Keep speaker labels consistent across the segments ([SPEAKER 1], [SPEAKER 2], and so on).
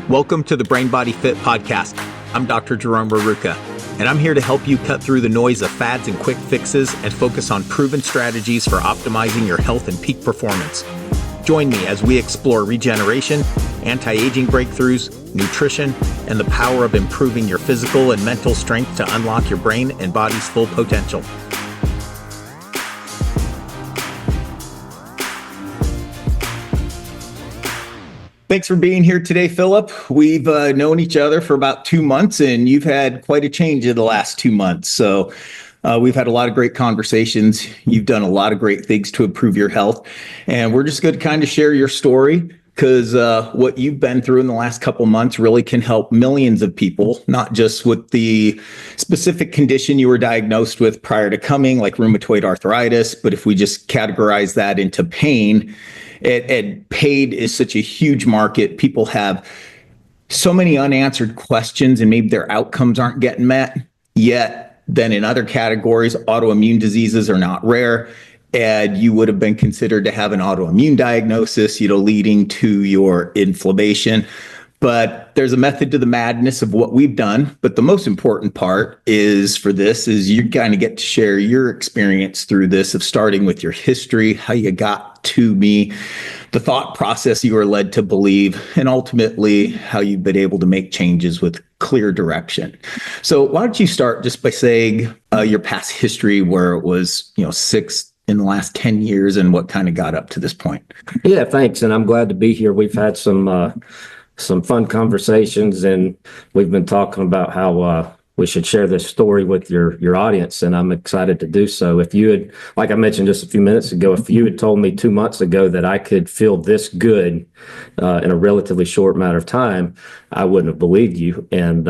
[SPEAKER 1] Welcome to the Brain Body Fit podcast. I'm Dr. Jerome Rerucha, and I'm here to help you cut through the noise of fads and quick fixes and focus on proven strategies for optimizing your health and peak performance. Join me as we explore regeneration, anti-aging breakthroughs, nutrition, and the power of improving your physical and mental strength to unlock your brain and body's full potential. Thanks for being here today, Phillip. We've known each other for about 2 months, and you've had quite a change in the last 2 months. So we've had a lot of great conversations. You've done a lot of great things to improve your health. And we're just going to kind of share your story because what you've been through in the last couple months really can help millions of people, not just with the specific condition you were diagnosed with prior to coming, like rheumatoid arthritis, but if we just categorize that into pain. And pain is such a huge market. People have so many unanswered questions and maybe their outcomes aren't getting met. Yet then in other categories, autoimmune diseases are not rare. And you would have been considered to have an autoimmune diagnosis, leading to your inflammation. But there's a method to the madness of what we've done. But the most important part is you kind of get to share your experience through this of starting with your history, how you got to me, the thought process you were led to believe, and ultimately how you've been able to make changes with clear direction. So why don't you start just by saying your past history, where it was, 6 in the last 10 years and what kind of got up to this point?
[SPEAKER 2] Yeah, thanks. And I'm glad to be here. We've had some fun conversations, and we've been talking about how we should share this story with your audience, and I'm excited to do so. If you had, like I mentioned just a few minutes ago, if you had told me 2 months ago that I could feel this good in a relatively short matter of time, I wouldn't have believed you. And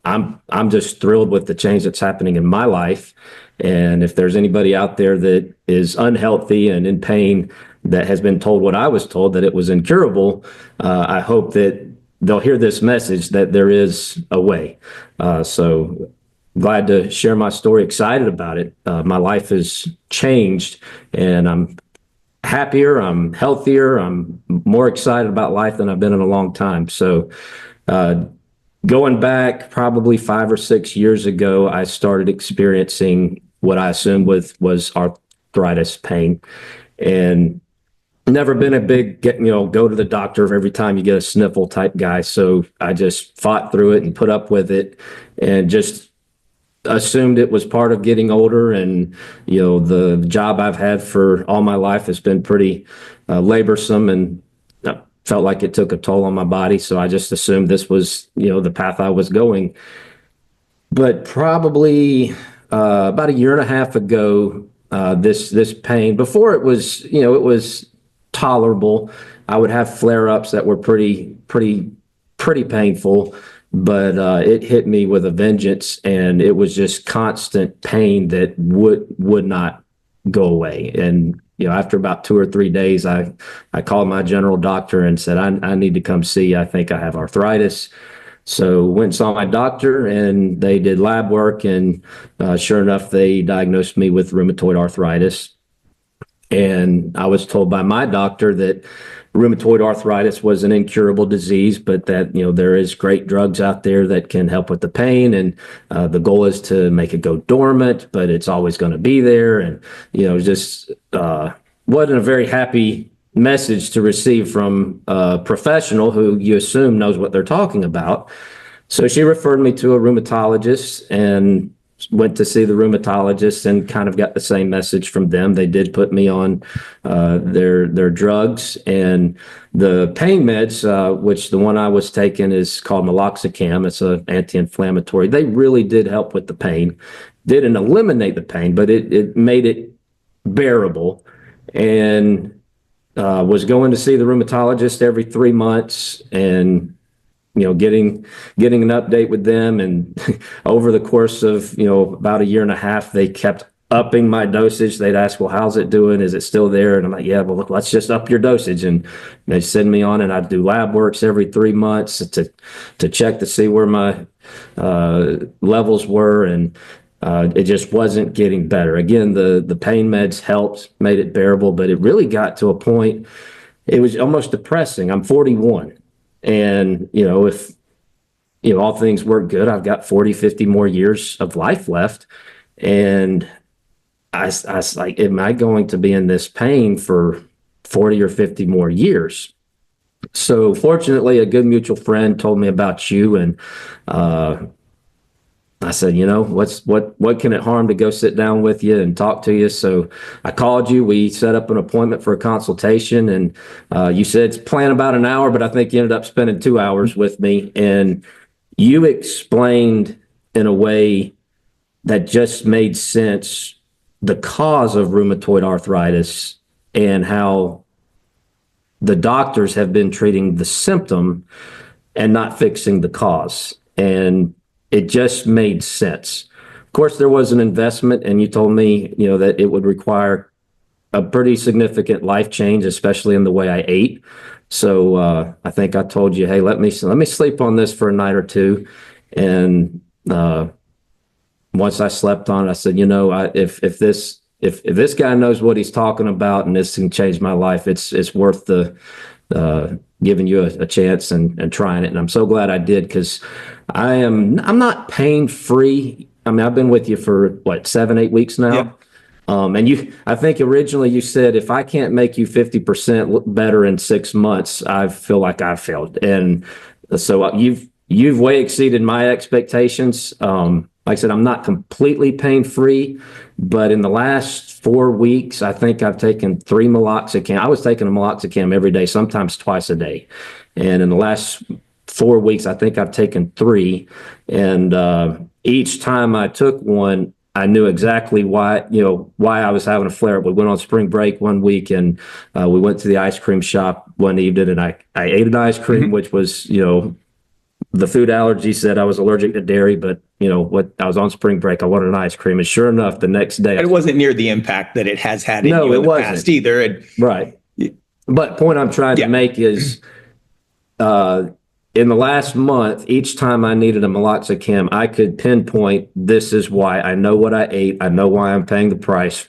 [SPEAKER 2] I'm just thrilled with the change that's happening in my life. And if there's anybody out there that is unhealthy and in pain, that has been told what I was told, that it was incurable, I hope that they'll hear this message that there is a way. So glad to share my story, excited about it. My life has changed and I'm happier, I'm healthier, I'm more excited about life than I've been in a long time. So going back probably 5 or 6 years ago, I started experiencing what I assumed was arthritis pain. And never been a big go to the doctor every time you get a sniffle type guy. So I just fought through it and put up with it and just assumed it was part of getting older. And, the job I've had for all my life has been pretty laborsome, and I felt like it took a toll on my body. So I just assumed this was, the path I was going. But probably about a year and a half ago, this pain, before it was, it was tolerable. I would have flare-ups that were pretty painful, but it hit me with a vengeance, and it was just constant pain that would not go away. And after about 2 or 3 days, I called my general doctor and said, I need to come see. I think I have arthritis. So went and saw my doctor, and they did lab work, and sure enough, they diagnosed me with rheumatoid arthritis. And I was told by my doctor that rheumatoid arthritis was an incurable disease, but that, there is great drugs out there that can help with the pain. And the goal is to make it go dormant, but it's always going to be there. And, just wasn't a very happy message to receive from a professional who you assume knows what they're talking about. So she referred me to a rheumatologist, and went to see the rheumatologist and kind of got the same message from them. They did put me on their drugs, and the pain meds, which the one I was taking is called meloxicam. It's an anti-inflammatory. They really did help with the pain. Didn't eliminate the pain, but it made it bearable. And was going to see the rheumatologist every 3 months, and getting an update with them. And over the course of, about a year and a half, they kept upping my dosage. They'd ask, well, how's it doing? Is it still there? And I'm like, yeah, well, look, let's just up your dosage. And they send me on, and I'd do lab works every 3 months to check to see where my levels were. And it just wasn't getting better. Again, the pain meds helped, made it bearable, but it really got to a point, it was almost depressing. I'm 41. And, if, all things work good, I've got 40, 50 more years of life left. And I was like, am I going to be in this pain for 40 or 50 more years? So fortunately, a good mutual friend told me about you, and I said, what can it harm to go sit down with you and talk to you? So I called you. We set up an appointment for a consultation, and you said plan about an hour, but I think you ended up spending 2 hours with me, and you explained in a way that just made sense the cause of rheumatoid arthritis and how the doctors have been treating the symptom and not fixing the cause. And it just made sense. Of course, there was an investment, and you told me, that it would require a pretty significant life change, especially in the way I ate. So I think I told you, hey, let me sleep on this for a night or two. And once I slept on it, I said, if this guy knows what he's talking about and this can change my life, it's worth the giving you a chance and trying it. And I'm so glad I did, because I'm not pain free. I mean, I've been with you for 7-8 weeks now.
[SPEAKER 1] Yep.
[SPEAKER 2] And I think originally you said, if I can't make you 50% better in 6 months, I feel like I failed. And so you've way exceeded my expectations. Like I said, I'm not completely pain free, but in the last 4 weeks, I think I've taken 3 meloxicam. I was taking a meloxicam every day, sometimes twice a day. And in the last 4 weeks, I think I've taken 3. And each time I took one, I knew exactly why I was having a flare up. We went on spring break one week, and we went to the ice cream shop one evening, and I ate an ice cream, which was, the food allergy said I was allergic to dairy, but I was on spring break. I wanted an ice cream, and sure enough, the next day,
[SPEAKER 1] it wasn't near the impact that it has had in
[SPEAKER 2] no,
[SPEAKER 1] you
[SPEAKER 2] it
[SPEAKER 1] in the
[SPEAKER 2] wasn't.
[SPEAKER 1] past either.
[SPEAKER 2] Right. But point I'm trying to make is, in the last month, each time I needed a meloxicam, I could pinpoint, this is why. I know what I ate. I know why I'm paying the price,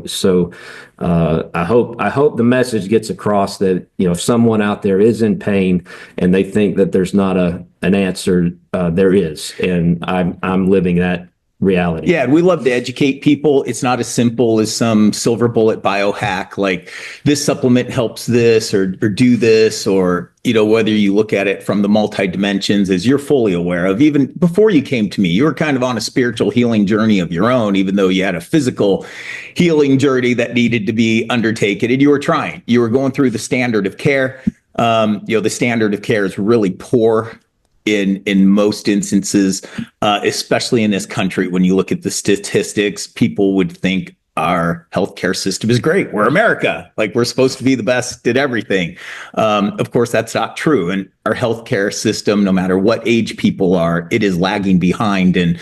[SPEAKER 2] so I hope the message gets across that, if someone out there is in pain and they think that there's not an answer, there is. And I'm living that reality.
[SPEAKER 1] Yeah, we love to educate people. It's not as simple as some silver bullet biohack, like this supplement helps this or do this, or, whether you look at it from the multi-dimensions, as you're fully aware of. Even before you came to me, you were kind of on a spiritual healing journey of your own, even though you had a physical healing journey that needed to be undertaken, and you were trying. You were going through the standard of care. The standard of care is really poor in most instances, especially in this country. When you look at the statistics, people would think our healthcare system is great. We're America, like we're supposed to be the best at everything. Of course, that's not true. And our healthcare system, no matter what age people are, it is lagging behind and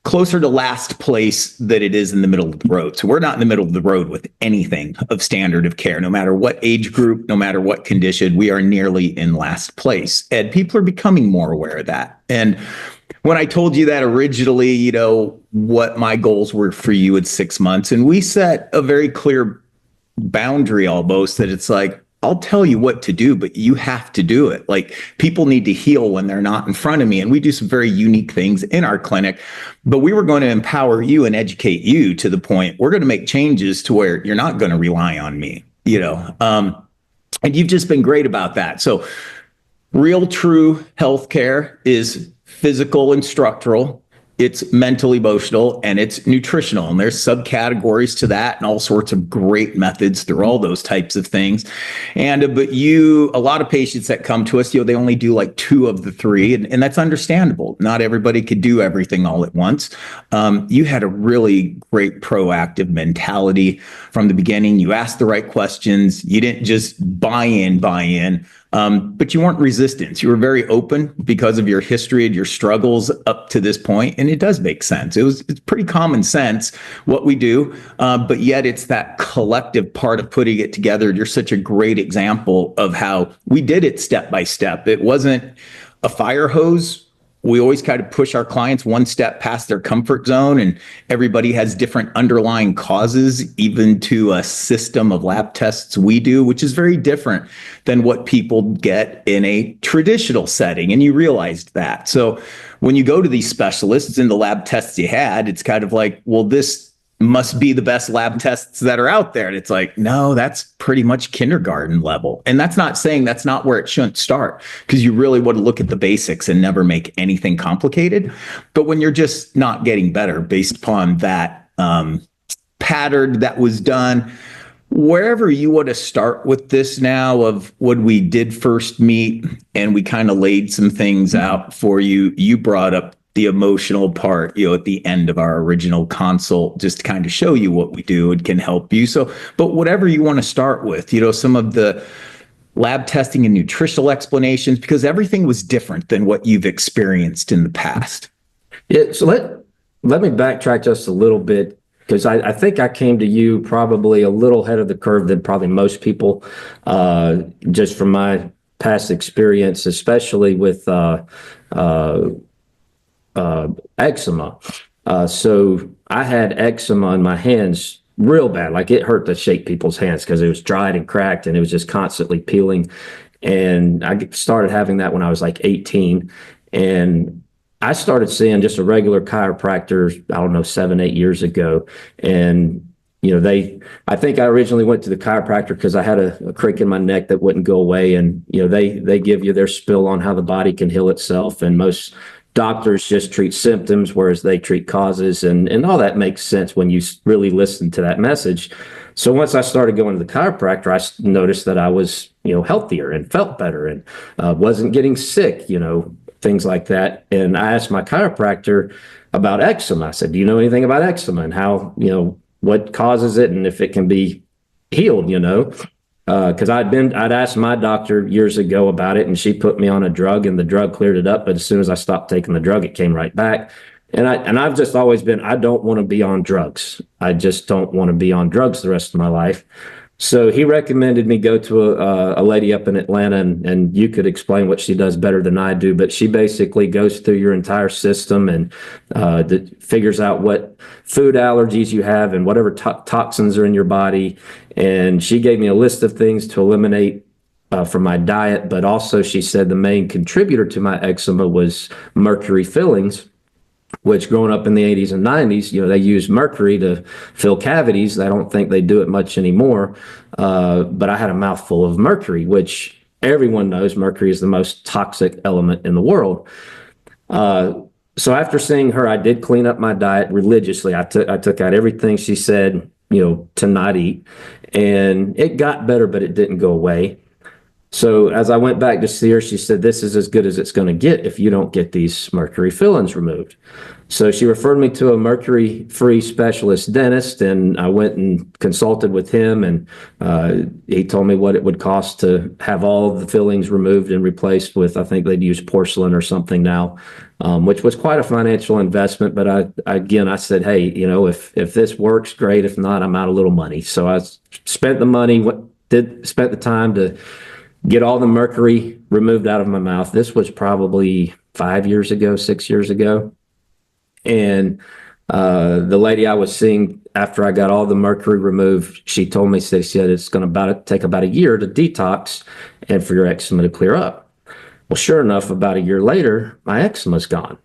[SPEAKER 1] closer to last place than it is in the middle of the road. So we're not in the middle of the road with anything of standard of care. No matter what age group, no matter what condition, we are nearly in last place. And people are becoming more aware of that. And when I told you that originally, what my goals were for you in 6 months, and we set a very clear boundary almost, that it's like, I'll tell you what to do, but you have to do it. Like, people need to heal when they're not in front of me. And we do some very unique things in our clinic, but we were going to empower you and educate you to the point we're going to make changes to where you're not going to rely on me, and you've just been great about that. So real true healthcare is physical and structural. It's mental, emotional, and it's nutritional. And there's subcategories to that and all sorts of great methods through all those types of things. And but a lot of patients that come to us, they only do like 2 of the 3, and that's understandable. Not everybody could do everything all at once. You had a really great proactive mentality from the beginning. You asked the right questions. You didn't just buy in. But you weren't resistant. You were very open because of your history and your struggles up to this point. And it does make sense. It's pretty common sense what we do. But yet it's that collective part of putting it together. You're such a great example of how we did it step by step. It wasn't a fire hose we always kind of push our clients one step past their comfort zone, and everybody has different underlying causes, even to a system of lab tests we do, which is very different than what people get in a traditional setting. And you realized that. So when you go to these specialists and the lab tests you had, it's kind of like, well, this must be the best lab tests that are out there. And it's like, no, that's pretty much kindergarten level. And that's not saying that's not where it shouldn't start, because you really want to look at the basics and never make anything complicated. But when you're just not getting better based upon that pattern that was done, wherever you want to start with this now of when we did first meet and we kind of laid some things out for you, you brought up the emotional part, at the end of our original consult, just to kind of show you what we do and can help you. So, but whatever you want to start with, some of the lab testing and nutritional explanations, because everything was different than what you've experienced in the past.
[SPEAKER 2] Yeah. So let me backtrack just a little bit, because I think I came to you probably a little ahead of the curve than probably most people, just from my past experience, especially with eczema. So I had eczema in my hands real bad. Like, it hurt to shake people's hands because it was dried and cracked and it was just constantly peeling. And I started having that when I was like 18. And I started seeing just a regular chiropractor, I don't know, 7-8 years ago. And I think I originally went to the chiropractor because I had a crick in my neck that wouldn't go away. And, they give you their spill on how the body can heal itself. And most doctors just treat symptoms, whereas they treat causes. And all that makes sense when you really listen to that message. So once I started going to the chiropractor, I noticed that I was, healthier and felt better and wasn't getting sick, things like that. And I asked my chiropractor about eczema. I said, do you know anything about eczema and how, what causes it and if it can be healed, because I'd asked my doctor years ago about it, and she put me on a drug, and the drug cleared it up. But as soon as I stopped taking the drug, it came right back. And I've just always been, I don't want to be on drugs. I just don't want to be on drugs the rest of my life. So he recommended me go to a lady up in Atlanta, and you could explain what she does better than I do, but she basically goes through your entire system and figures out what food allergies you have and whatever toxins are in your body. And she gave me a list of things to eliminate from my diet, but also she said the main contributor to my eczema was mercury fillings, which growing up in the 80s and 90s, they used mercury to fill cavities. I don't think they do it much anymore. But I had a mouthful of mercury, which everyone knows mercury is the most toxic element in the world. So after seeing her, I did clean up my diet religiously. I took out everything she said, to not eat, and it got better, but it didn't go away. So as I went back to see her, she said, this is as good as it's going to get if you don't get these mercury fillings removed. So she referred me to a mercury-free specialist dentist, and I went and consulted with him, and he told me what it would cost to have all of the fillings removed and replaced with, I think they'd use porcelain or something now, which was quite a financial investment. But I said, hey, if this works, great. If not, I'm out a little money. So I spent the money, spent the time to get all the mercury removed out of my mouth. This was probably 5 years ago, 6 years ago. And the lady I was seeing after I got all the mercury removed, she told me, she said, it's going to take about a year to detox and for your eczema to clear up. Well, sure enough, about a year later, my eczema's gone.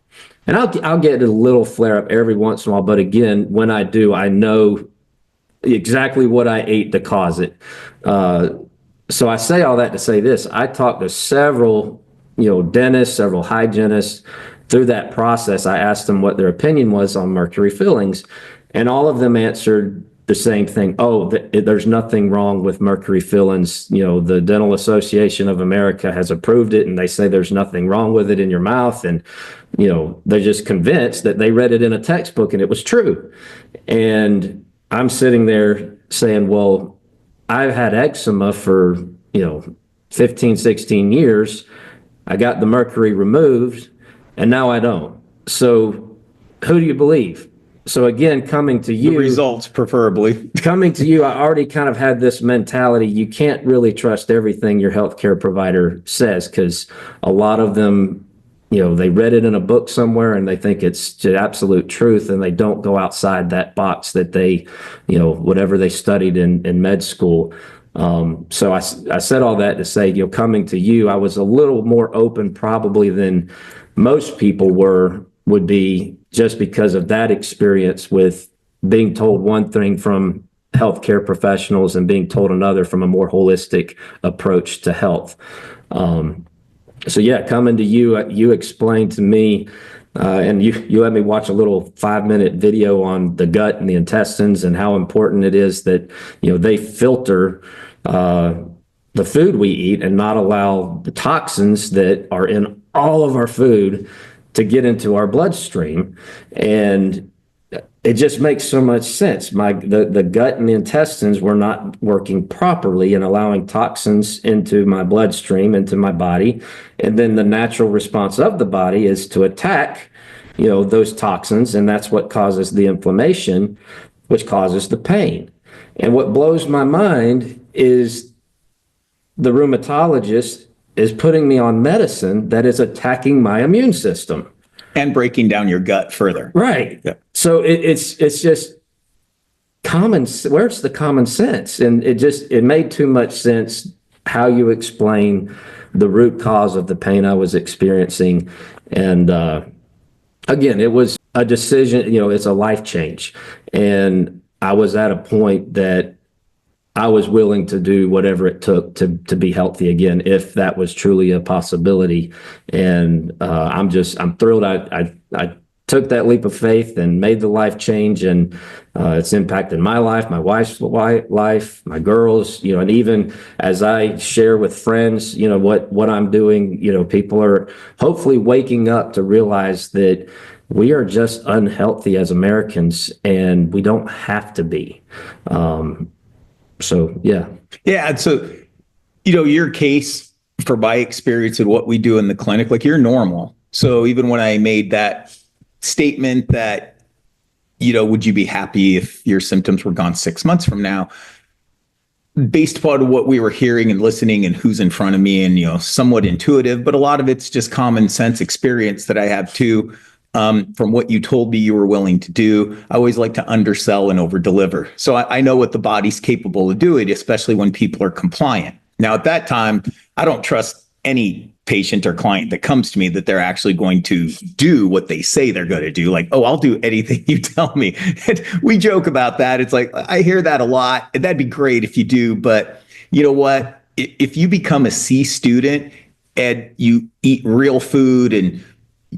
[SPEAKER 2] And I'll get a little flare up every once in a while. But again, when I do, I know exactly what I ate to cause it. So I say all that to say this: I talked to several, dentists, several hygienists. Through that process, I asked them what their opinion was on mercury fillings, and all of them answered the same thing. Oh, there's nothing wrong with mercury fillings. The Dental Association of America has approved it, and they say there's nothing wrong with it in your mouth. And, they're just convinced that they read it in a textbook and it was true. And I'm sitting there saying, well, I've had eczema for, 15, 16 years. I got the mercury removed, and now I don't. So who do you believe? So again, coming to you,
[SPEAKER 1] the results preferably.
[SPEAKER 2] Coming to you, I already kind of had this mentality. You can't really trust everything your healthcare provider says, because a lot of them they read it in a book somewhere and they think it's the absolute truth, and they don't go outside that box that they, whatever they studied in med school. So I said all that to say, coming to you, I was a little more open probably than most people would be, just because of that experience with being told one thing from healthcare professionals and being told another from a more holistic approach to health. So yeah, coming to you, you explained to me, and you let me watch a little 5-minute video on the gut and the intestines and how important it is that, they filter the food we eat and not allow the toxins that are in all of our food to get into our bloodstream. And it just makes so much sense. The gut and the intestines were not working properly and allowing toxins into my bloodstream, into my body. And then the natural response of the body is to attack, those toxins. And that's what causes the inflammation, which causes the pain. And what blows my mind is the rheumatologist is putting me on medicine that is attacking my immune system.
[SPEAKER 1] And breaking down your gut further.
[SPEAKER 2] Right. Yeah. So it's just common. Where's the common sense? And it made too much sense how you explain the root cause of the pain I was experiencing. And again, it was a decision, it's a life change. And I was at a point that I was willing to do whatever it took to be healthy again, if that was truly a possibility. And I'm thrilled. I took that leap of faith and made the life change, and it's impacted my life, my wife's life, my girls, and even as I share with friends, what I'm doing, people are hopefully waking up to realize that we are just unhealthy as Americans, and we don't have to be. So, yeah.
[SPEAKER 1] Yeah. And so, your case, for my experience and what we do in the clinic, like, you're normal. So even when I made that statement that, would you be happy if your symptoms were gone 6 months from now? Based upon what we were hearing and listening and who's in front of me, and, somewhat intuitive, but a lot of it's just common sense experience that I have too. From what you told me you were willing to do, I always like to undersell and overdeliver. So I know what the body's capable of doing, especially when people are compliant. Now, at that time, I don't trust any patient or client that comes to me that they're actually going to do what they say they're going to do. Like, oh, I'll do anything you tell me. And we joke about that. It's like, I hear that a lot. And that'd be great if you do. But you know what? If you become a C student and you eat real food and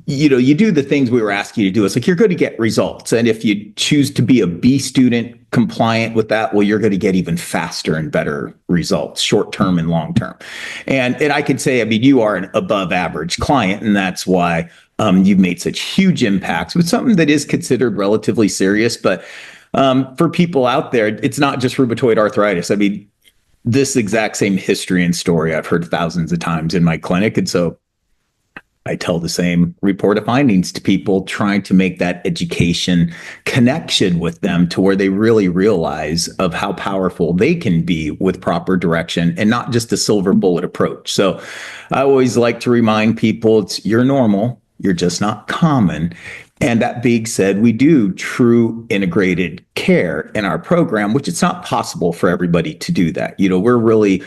[SPEAKER 1] you do the things we were asking you to do, it's like, you're going to get results. And if you choose to be a B student compliant with that, well, you're going to get even faster and better results, short-term and long-term. And I could say, you are an above average client, and that's why you've made such huge impacts with something that is considered relatively serious. But for people out there, it's not just rheumatoid arthritis. This exact same history and story I've heard thousands of times in my clinic. And so I tell the same report of findings to people, trying to make that education connection with them to where they really realize of how powerful they can be with proper direction and not just a silver bullet approach. So I always like to remind people, you're normal, you're just not common. And that being said, we do true integrated care in our program, which it's not possible for everybody to do that. We're really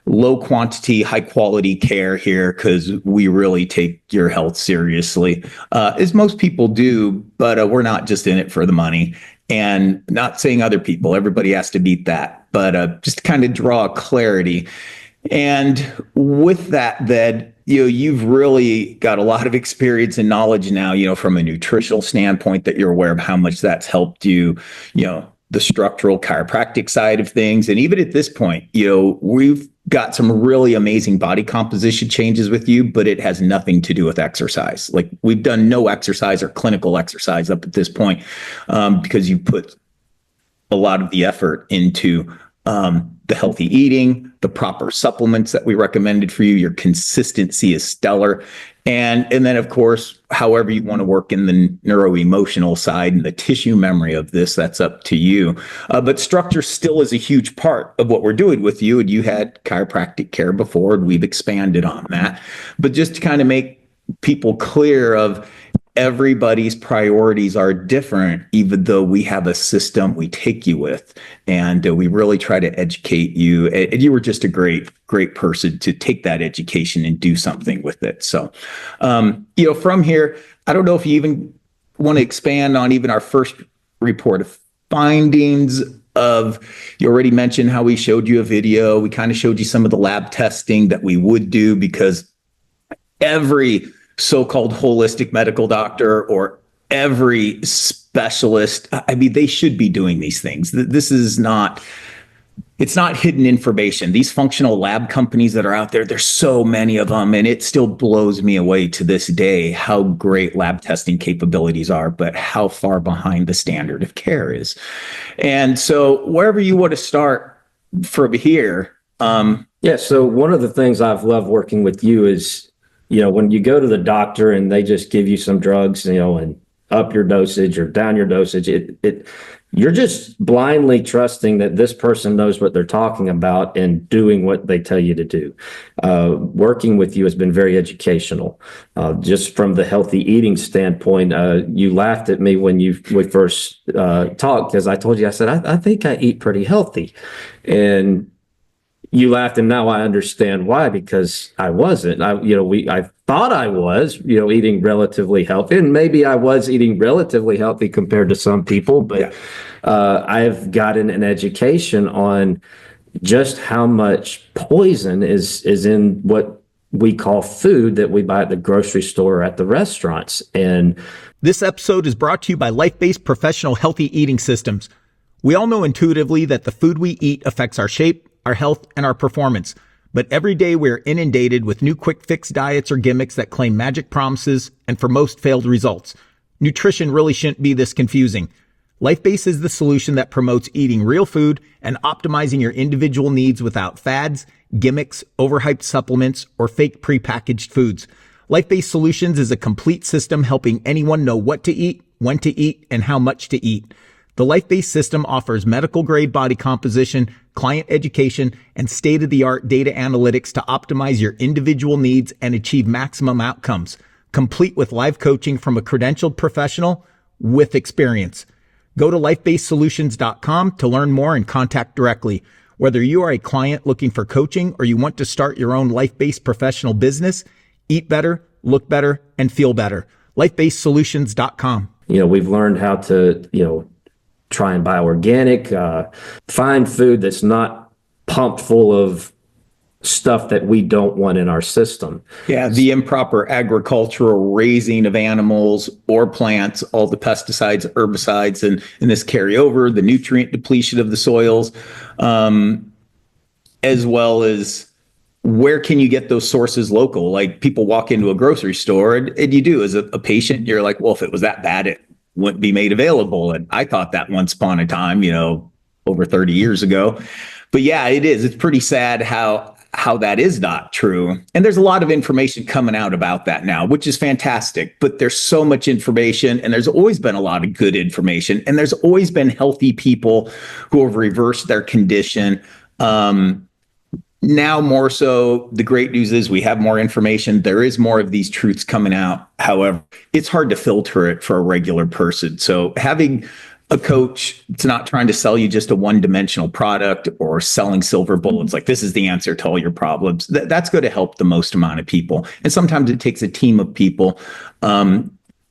[SPEAKER 1] low quantity, high quality care here because we really take your health seriously, as most people do, but we're not just in it for the money. And not saying other people, everybody has to beat that, but just to kind of draw clarity. And with that, then, you've really got a lot of experience and knowledge now, from a nutritional standpoint, that you're aware of how much that's helped you, the structural chiropractic side of things. And even at this point, we've got some really amazing body composition changes with you, but it has nothing to do with exercise. Like, we've done no exercise or clinical exercise up at this point, because you put a lot of the effort into the healthy eating, the proper supplements that we recommended for you. Your consistency is stellar. And then, of course, however you want to work in the neuroemotional side and the tissue memory of this, that's up to you. But structure still is a huge part of what we're doing with you. And you had chiropractic care before, and we've expanded on that. But just to kind of make people clear of everybody's priorities are different, even though we have a system we take you with. And we really try to educate you. And you were just a great person to take that education and do something with it. So, from here, I don't know if you even want to expand on even our first report of findings of, you already mentioned how we showed you a video. We kind of showed you some of the lab testing that we would do, because every so-called holistic medical doctor or every specialist, I mean, they should be doing these things. This is not, it's not hidden information. These functional lab companies that are out there, there's so many of them, and it still blows me away to this day how great lab testing capabilities are, but how far behind the standard of care is. And so wherever you want to start from here.
[SPEAKER 2] So one of the things I've loved working with you is, when you go to the doctor and they just give you some drugs, and up your dosage or down your dosage, you're just blindly trusting that this person knows what they're talking about and doing what they tell you to do. Working with you has been very educational. Just from the healthy eating standpoint, you laughed at me when we first talked, because I told you, I said, I think I eat pretty healthy. And you laughed, and now I understand why, because I wasn't. I thought I was, eating relatively healthy, and maybe I was eating relatively healthy compared to some people, but I've gotten an education on just how much poison is in what we call food that we buy at the grocery store or at the restaurants. And
[SPEAKER 3] this episode is brought to you by Life-Based Professional Healthy Eating Systems. We all know intuitively that the food we eat affects our shape, our health, and our performance. But every day we're inundated with new quick fix diets or gimmicks that claim magic promises and for most failed results. Nutrition really shouldn't be this confusing. LifeBase is the solution that promotes eating real food and optimizing your individual needs without fads, gimmicks, overhyped supplements, or fake prepackaged foods. LifeBase Solutions is a complete system helping anyone know what to eat, when to eat, and how much to eat. The LifeBase system offers medical-grade body composition, client education, and state-of-the-art data analytics to optimize your individual needs and achieve maximum outcomes, complete with live coaching from a credentialed professional with experience. Go to lifebasedsolutions.com to learn more and contact directly. Whether you are a client looking for coaching or you want to start your own life-based professional business, eat better, look better, and feel better. Lifebasedsolutions.com.
[SPEAKER 2] We've learned how to, try and buy organic, find food that's not pumped full of stuff that we don't want in our system.
[SPEAKER 1] Yeah, the improper agricultural raising of animals or plants, all the pesticides, herbicides, and this carryover, the nutrient depletion of the soils, as well as where can you get those sources local? Like, people walk into a grocery store and you do, as a patient, you're like, well, if it was that bad, it wouldn't be made available. And I thought that once upon a time, over 30 years ago. But yeah, it is. It's pretty sad how that is not true. And there's a lot of information coming out about that now, which is fantastic. But there's so much information, and there's always been a lot of good information. And there's always been healthy people who have reversed their condition. Now more so, the great news is we have more information. There is more of these truths coming out. However, it's hard to filter it for a regular person. So having a coach that's not trying to sell you just a one-dimensional product or selling silver bullets, like this is the answer to all your problems, that's going to help the most amount of people. And sometimes it takes a team of people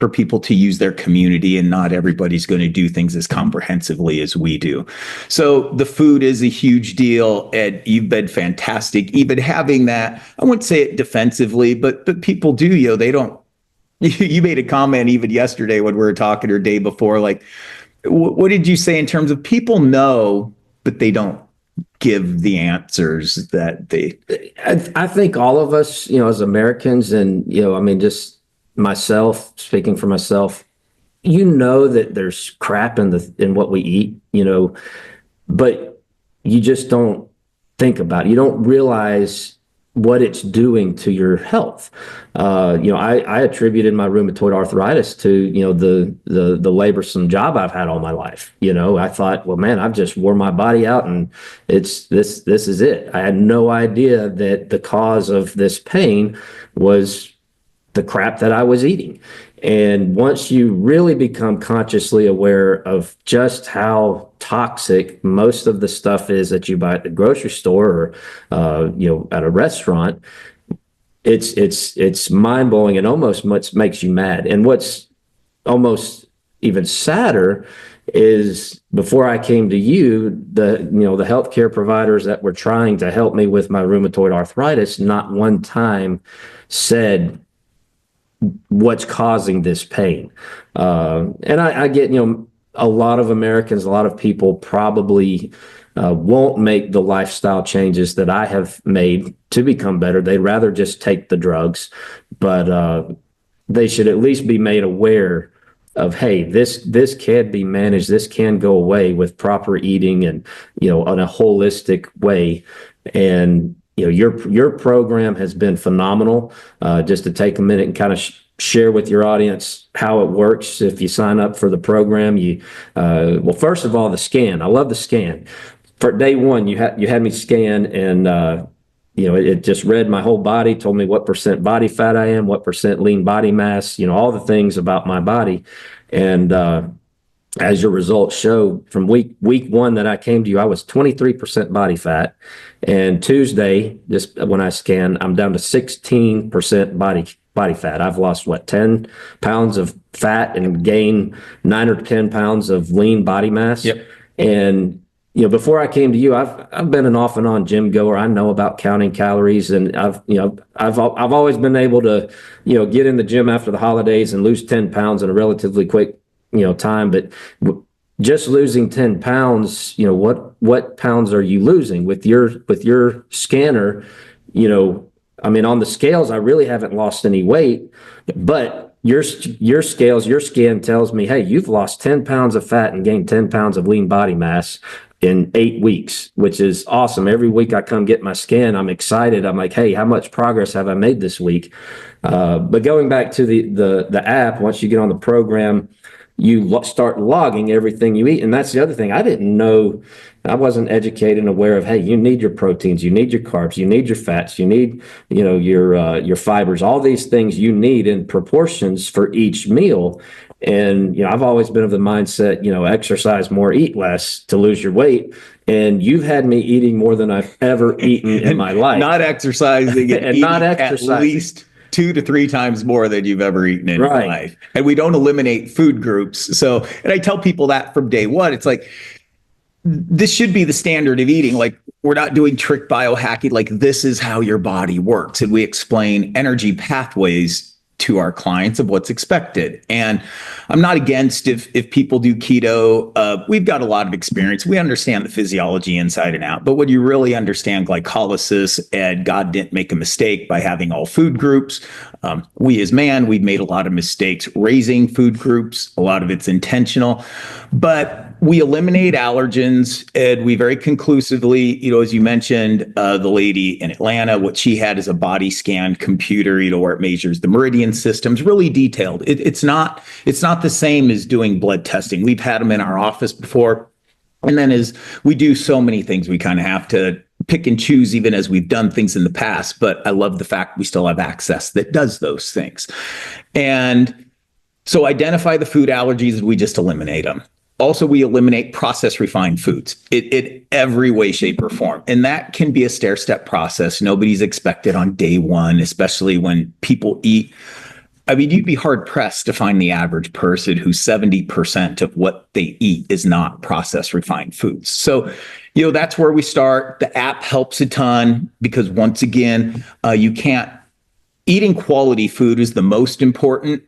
[SPEAKER 1] for people to use their community, and not everybody's going to do things as comprehensively as we do. So the food is a huge deal, and you've been fantastic. Even having that, I wouldn't say it defensively, but people do, they don't, you made a comment even yesterday when we were talking, or day before, like, what did you say in terms of people know, but they don't give the answers that they...
[SPEAKER 2] I think all of us, as Americans, and, just myself, speaking for myself, that there's crap in what we eat, but you just don't think about it. You don't realize what it's doing to your health. I attributed my rheumatoid arthritis to, the laborsome job I've had all my life. I thought, well, man, I've just wore my body out, and this is it. I had no idea that the cause of this pain was the crap that I was eating. And once you really become consciously aware of just how toxic most of the stuff is that you buy at the grocery store or, at a restaurant, it's mind blowing and almost makes you mad. And what's almost even sadder is before I came to you, the healthcare providers that were trying to help me with my rheumatoid arthritis, not one time said what's causing this pain. And I get, a lot of Americans, a lot of people probably won't make the lifestyle changes that I have made to become better. They'd rather just take the drugs, but they should at least be made aware of, hey, this can be managed. This can go away with proper eating and, in a holistic way. And, your program has been phenomenal. Just to take a minute and kind of share with your audience how it works. If you sign up for the program, well, first of all, the scan. I love the scan. For day one, you had me scan, and it just read my whole body, told me what percent body fat I am, what percent lean body mass, all the things about my body. And as your results show, from week one that I came to you, I was 23% body fat. And Tuesday, just when I scanned, I'm down to 16% body fat. I've lost 10 pounds of fat and gained 9 or 10 pounds of lean body mass.
[SPEAKER 1] Yep.
[SPEAKER 2] And before I came to you, I've been an off and on gym goer. I know about counting calories, and I've always been able to get in the gym after the holidays and lose 10 pounds in a relatively quick time. But just losing 10 pounds, what pounds are you losing with your scanner? On the scales, I really haven't lost any weight, but your scales, your scan tells me, hey, you've lost 10 pounds of fat and gained 10 pounds of lean body mass in 8 weeks, which is awesome. Every week I come get my scan, I'm excited. I'm like, hey, how much progress have I made this week? But going back to the app, once you get on the program, you start logging everything you eat. And that's the other thing. I didn't know, I wasn't educated and aware of, hey, you need your proteins, you need your carbs, you need your fats, you need, your fibers, all these things you need in proportions for each meal. And, I've always been of the mindset, exercise more, eat less to lose your weight. And you've had me eating more than I've ever eaten in my life.
[SPEAKER 1] Not exercising
[SPEAKER 2] and not exercising.
[SPEAKER 1] At least 2 to 3 times more than you've ever eaten in your life. And we don't eliminate food groups. So, and I tell people that from day one, it's like, this should be the standard of eating. Like, we're not doing trick biohacking. Like, this is how your body works. And we explain energy pathways to our clients of what's expected. And I'm not against if people do keto. We've got a lot of experience. We understand the physiology inside and out. But when you really understand glycolysis, and God didn't make a mistake by having all food groups, we as man, we've made a lot of mistakes raising food groups. A lot of it's intentional. But we eliminate allergens, and we very conclusively, as you mentioned, the lady in Atlanta, what she had is a body scan computer, where it measures the meridian systems, really detailed. It's not the same as doing blood testing. We've had them in our office before. And then as we do so many things, we kind of have to pick and choose, even as we've done things in the past. But I love the fact we still have access that does those things. And so identify the food allergies, and we just eliminate them. Also, we eliminate processed refined foods in every way, shape, or form. And that can be a stair-step process. Nobody's expected on day one, especially when people eat. I mean, you'd be hard-pressed to find the average person who 70% of what they eat is not processed refined foods. So, that's where we start. The app helps a ton because, once again, eating quality food is the most important.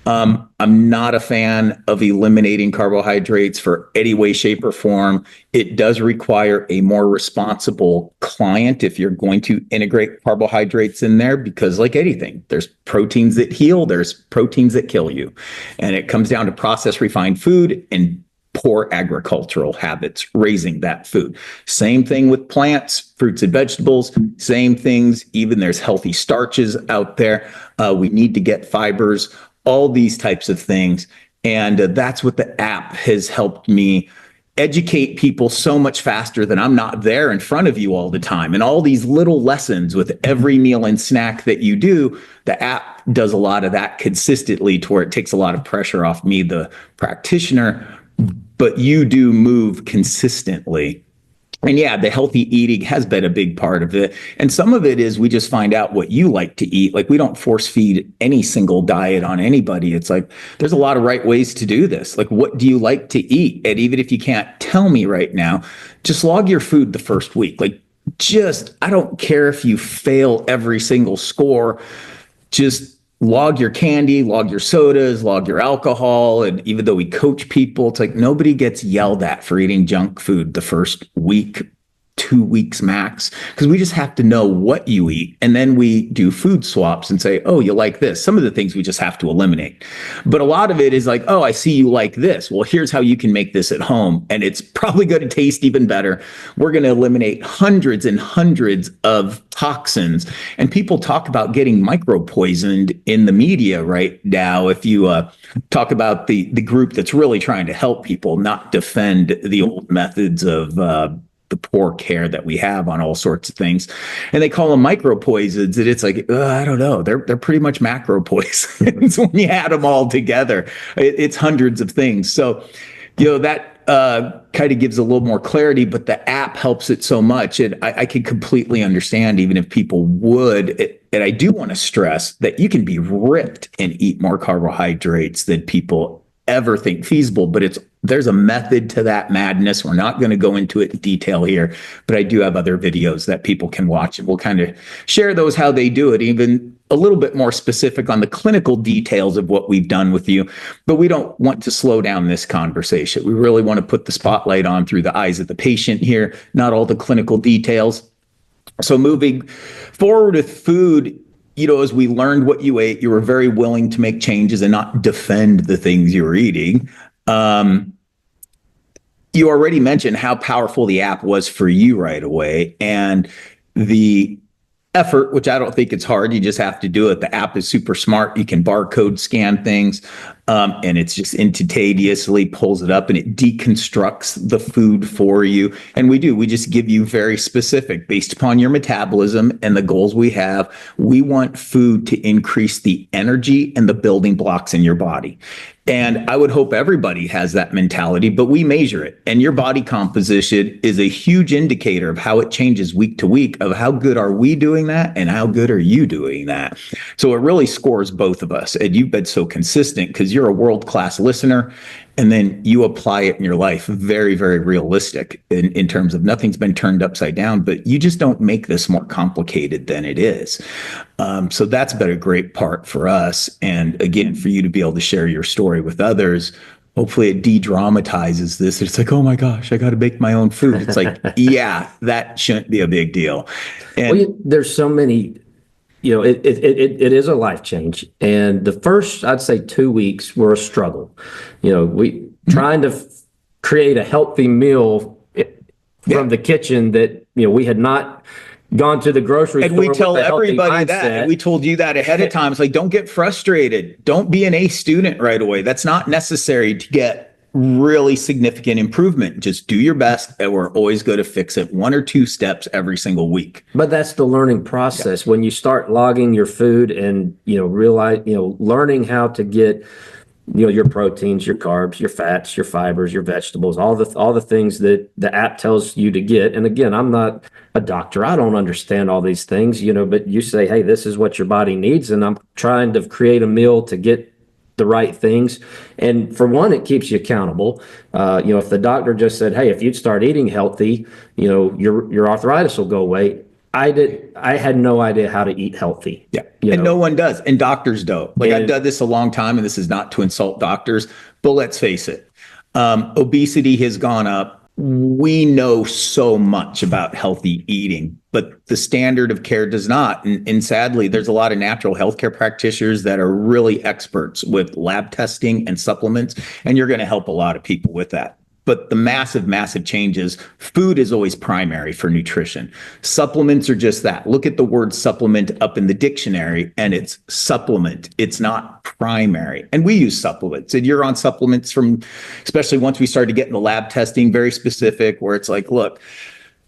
[SPEAKER 1] I'm not a fan of eliminating carbohydrates for any way, shape, or form. It does require a more responsible client if you're going to integrate carbohydrates in there, because like anything, there's proteins that heal, there's proteins that kill you. And it comes down to processed refined food and poor agricultural habits raising that food. Same thing with plants, fruits and vegetables, same things. Even there's healthy starches out there. We need to get fibers, all these types of things. And that's what the app has helped me educate people so much faster than I'm not there in front of you all the time. And all these little lessons with every meal and snack that you do, the app does a lot of that consistently to where it takes a lot of pressure off me, the practitioner, but you do move consistently. And yeah, the healthy eating has been a big part of it. And some of it is we just find out what you like to eat. Like we don't force feed any single diet on anybody. It's like, there's a lot of right ways to do this. Like, what do you like to eat? And even if you can't tell me right now, just log your food the first week. Like I don't care if you fail every single score, just log your candy, log your sodas, log your alcohol. And even though we coach people, it's like nobody gets yelled at for eating junk food the first week, 2 weeks max, because we just have to know what you eat. And then we do food swaps and say, oh, you like this. Some of the things we just have to eliminate. But a lot of it is like, oh, I see you like this. Well, here's how you can make this at home. And it's probably going to taste even better. We're going to eliminate hundreds and hundreds of toxins. And people talk about getting micro-poisoned in the media right now. If you talk about the group that's really trying to help people, not defend the old methods of the poor care that we have on all sorts of things. And they call them micro poisons. And it's like, I don't know. They're pretty much macro poisons when you add them all together. It's hundreds of things. So, that kind of gives a little more clarity, but the app helps it so much. And I can completely understand, even if people would. And I do want to stress that you can be ripped and eat more carbohydrates than people ever think feasible, but there's a method to that madness. We're not going to go into it in detail here, but I do have other videos that people can watch, and we'll kind of share those, how they do it, even a little bit more specific on the clinical details of what we've done with you. But we don't want to slow down this conversation. We really want to put the spotlight on through the eyes of the patient here, not all the clinical details. So moving forward with food, as we learned what you ate, you were very willing to make changes and not defend the things you were eating. You already mentioned how powerful the app was for you right away, and the effort, which I don't think it's hard. You just have to do it. The app is super smart. You can barcode scan things, and it's just instantaneously pulls it up and it deconstructs the food for you. And we just give you very specific based upon your metabolism and the goals we have. We want food to increase the energy and the building blocks in your body. And I would hope everybody has that mentality, but we measure it. And your body composition is a huge indicator of how it changes week to week, of how good are we doing that and how good are you doing that. So it really scores both of us. And you've been so consistent because you're a world-class listener. And then you apply it in your life, very, very realistic in terms of nothing's been turned upside down, but you just don't make this more complicated than it is. So that's been a great part for us. And again, for you to be able to share your story with others, hopefully it de-dramatizes this. It's like, oh my gosh, I got to make my own food. It's like, yeah, that shouldn't be a big deal. And
[SPEAKER 2] there's so many, it is a life change. And the first, I'd say 2 weeks were a struggle. We trying to create a healthy meal from the kitchen that, we had not gone to the grocery store.
[SPEAKER 1] And we tell everybody
[SPEAKER 2] that.
[SPEAKER 1] And we told you that ahead of time. It's like, don't get frustrated. Don't be an A student right away. That's not necessary to get really significant improvement. Just do your best, and we're always going to fix it 1 or 2 steps every single week.
[SPEAKER 2] But that's the learning process. When you start logging your food and, realize, learning how to get, your proteins, your carbs, your fats, your fibers, your vegetables, all the things that the app tells you to get. And again, I'm not a doctor. I don't understand all these things, but you say, hey, this is what your body needs. And I'm trying to create a meal to get the right things. And for one, it keeps you accountable. If the doctor just said, hey, if you'd start eating healthy, your arthritis will go away. I had no idea how to eat healthy.
[SPEAKER 1] Yeah. And no one does. And doctors don't. I've done this a long time, and this is not to insult doctors, but let's face it. Obesity has gone up. We know so much about healthy eating, but the standard of care does not. And sadly, there's a lot of natural healthcare practitioners that are really experts with lab testing and supplements, and you're going to help a lot of people with that. But the massive, massive changes, food is always primary for nutrition. Supplements are just that. Look at the word supplement up in the dictionary, and it's supplement. It's not primary. And we use supplements, and you're on supplements from, especially once we started getting the lab testing very specific, where it's like, look,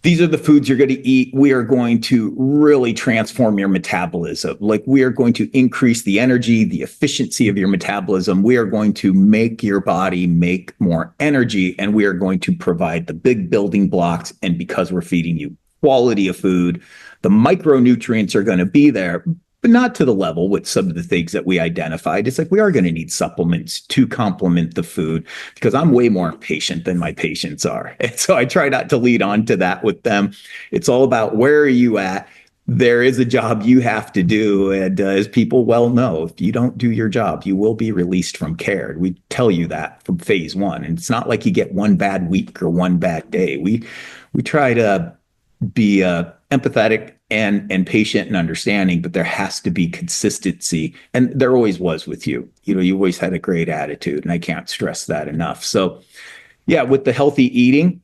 [SPEAKER 1] these are the foods you're going to eat. We are going to really transform your metabolism. Like, we are going to increase the energy, the efficiency of your metabolism. We are going to make your body make more energy, and we are going to provide the big building blocks. And because we're feeding you quality of food, the micronutrients are going to be there, but not to the level with some of the things that we identified. It's like, we are going to need supplements to complement the food, because I'm way more impatient than my patients are. And so I try not to lead on to that with them. It's all about, where are you at? There is a job you have to do. And as people well know, if you don't do your job, you will be released from care. We tell you that from phase one. And it's not like you get one bad week or one bad day. We try to be empathetic and patient and understanding, but there has to be consistency. And there always was with you. You know, you always had a great attitude, and I can't stress that enough. So yeah, with the healthy eating,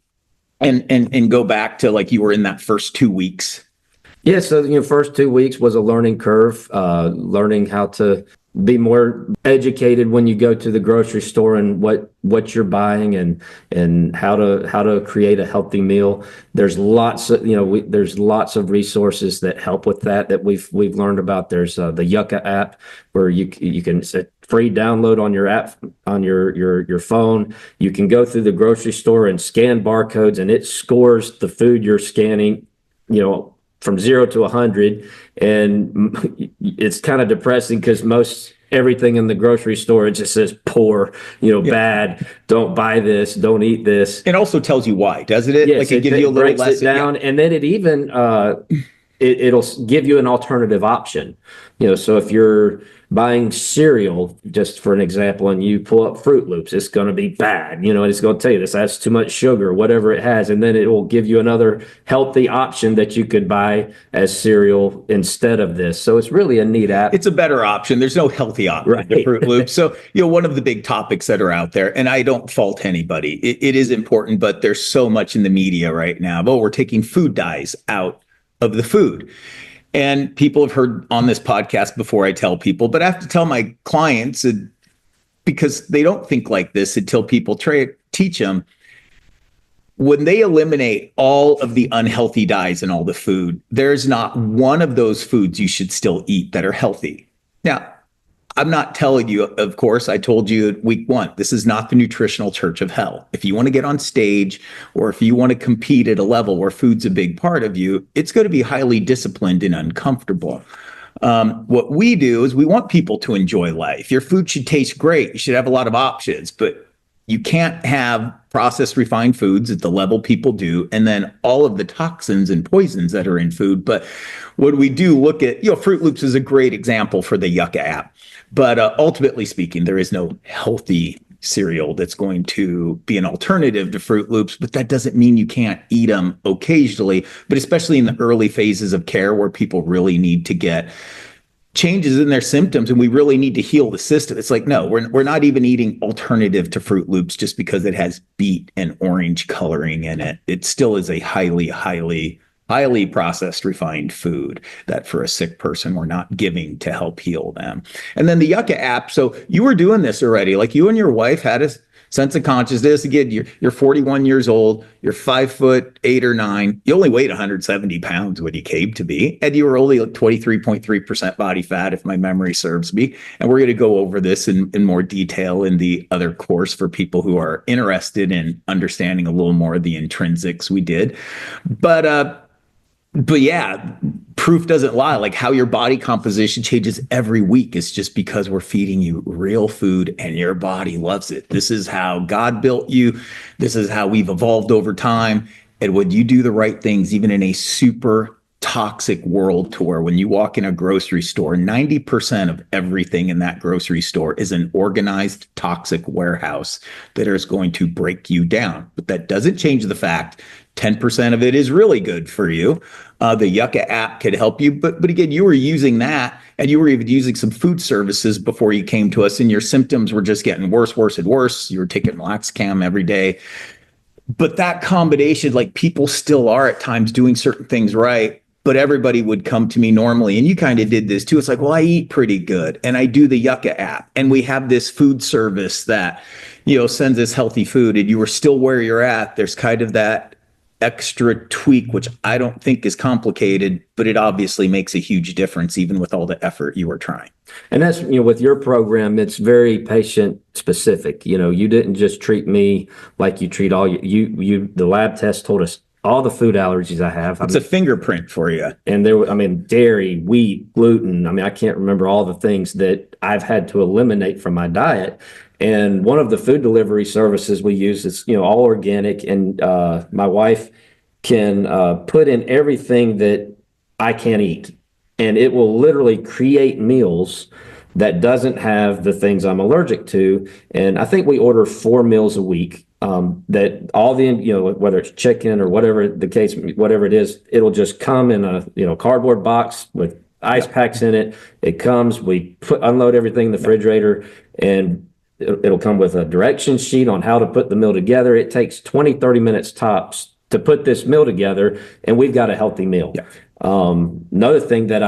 [SPEAKER 1] and go back to, like, you were in that first 2 weeks.
[SPEAKER 2] Yeah, so first 2 weeks was a learning curve, learning how to be more educated when you go to the grocery store, and what you're buying, and how to create a healthy meal. There's lots of there's lots of resources that help with that we've learned about. There's the Yucca app, where you can free download on your app on your phone. You can go through the grocery store and scan barcodes, and it scores the food you're scanning, from 0 to 100. And it's kind of depressing, because most everything in the grocery store, it just says poor, bad, don't buy this, don't eat this.
[SPEAKER 1] It also tells you why, doesn't it?
[SPEAKER 2] Yes,
[SPEAKER 1] like, it gives you a little
[SPEAKER 2] breaks
[SPEAKER 1] lesson
[SPEAKER 2] it down, and then it even it'll give you an alternative option. So if you're buying cereal, just for an example, and you pull up Fruit Loops, it's going to be bad. And it's going to tell you this has too much sugar, whatever it has. And then it will give you another healthy option that you could buy as cereal instead of this. So it's really a neat app.
[SPEAKER 1] It's a better option. There's no healthy option
[SPEAKER 2] Right.
[SPEAKER 1] to Fruit Loops. So, one of the big topics that are out there, and I don't fault anybody, it is important, but there's so much in the media right now. Oh, we're taking food dyes out of the food. And people have heard on this podcast before, I tell people, but I have to tell my clients, because they don't think like this until people teach them. When they eliminate all of the unhealthy dyes in all the food, there's not one of those foods you should still eat that are healthy. Now, I'm not telling you, of course, I told you week one, this is not the nutritional church of hell. If you want to get on stage, or if you want to compete at a level where food's a big part of you, it's going to be highly disciplined and uncomfortable. What we do is we want people to enjoy life. Your food should taste great. You should have a lot of options, but you can't have processed refined foods at the level people do, and then all of the toxins and poisons that are in food. But what we do look at, Fruit Loops is a great example for the Yucca app. But ultimately speaking, there is no healthy cereal that's going to be an alternative to Fruit Loops, but that doesn't mean you can't eat them occasionally, but especially in the early phases of care, where people really need to get changes in their symptoms and we really need to heal the system. It's like, no, we're not even eating alternative to Fruit Loops just because it has beet and orange coloring in it. It still is a highly processed, refined food that for a sick person we're not giving to help heal them. And then the Yucca app. So you were doing this already. Like, you and your wife had a sense of consciousness. Again, you're 41 years old. You're 5'8" or 9. You only weighed 170 pounds when you came to me, and you were only like 23.3% body fat, if my memory serves me. And we're going to go over this in more detail in the other course for people who are interested in understanding a little more of the intrinsics we did. But yeah, proof doesn't lie. Like, how your body composition changes every week is just because we're feeding you real food and your body loves it. This is how God built you. This is how we've evolved over time. And when you do the right things, even in a super toxic world, to where when you walk in a grocery store, 90% of everything in that grocery store is an organized toxic warehouse that is going to break you down. But that doesn't change the fact 10% of it is really good for you. The Yucca app could help you. But again, you were using that, and you were even using some food services before you came to us, and your symptoms were just getting worse and worse. You were taking Laxcam every day. But that combination, like, people still are at times doing certain things right, but everybody would come to me normally. And you kind of did this too. It's like, well, I eat pretty good and I do the Yucca app and we have this food service that, sends us healthy food, and you are still where you're at. There's kind of that extra tweak, which I don't think is complicated, but it obviously makes a huge difference even with all the effort you are trying.
[SPEAKER 2] And that's, with your program, it's very patient specific. You didn't just treat me like you treat all the lab test told us all the food allergies I have.
[SPEAKER 1] It's a fingerprint for you.
[SPEAKER 2] And dairy, wheat, gluten. I can't remember all the things that I've had to eliminate from my diet. And one of the food delivery services we use is, all organic. And my wife can put in everything that I can't eat. And it will literally create meals that doesn't have the things I'm allergic to. And I think we order 4 meals a week. That all the, whether it's chicken or whatever the case, whatever it is, it'll just come in a, cardboard box with ice packs in it. It comes, we unload everything in the refrigerator, and it'll come with a direction sheet on how to put the meal together. It takes 20, 30 minutes tops to put this meal together, and we've got a healthy meal.
[SPEAKER 1] Yeah.
[SPEAKER 2] Another thing that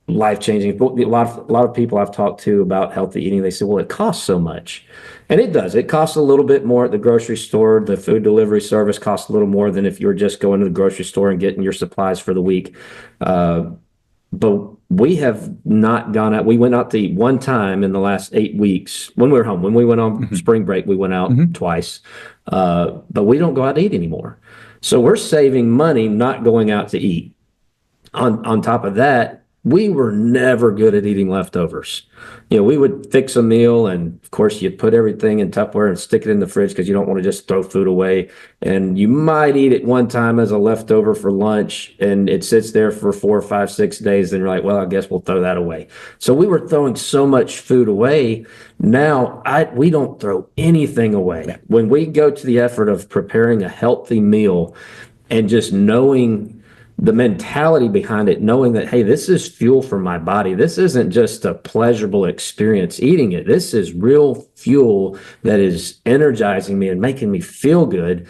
[SPEAKER 2] life-changing, a lot of people I've talked to about healthy eating, they say, well, it costs so much. And it does. It costs a little bit more at the grocery store. The food delivery service costs a little more than if you were just going to the grocery store and getting your supplies for the week. But we have not gone out. We went out to eat one time in the last 8 weeks when we were home. When we went on spring break, we went out twice. But we don't go out to eat anymore. So we're saving money not going out to eat. On top of that, we were never good at eating leftovers. We would fix a meal, and of course you put everything in Tupperware and stick it in the fridge because you don't want to just throw food away. And you might eat it one time as a leftover for lunch, and it sits there for 4, 5, 6 days. And you're like, well, I guess we'll throw that away. So we were throwing so much food away. Now we don't throw anything away. When we go to the effort of preparing a healthy meal and just knowing the mentality behind it, knowing that, hey, this is fuel for my body. This isn't just a pleasurable experience eating it. This is real fuel that is energizing me and making me feel good.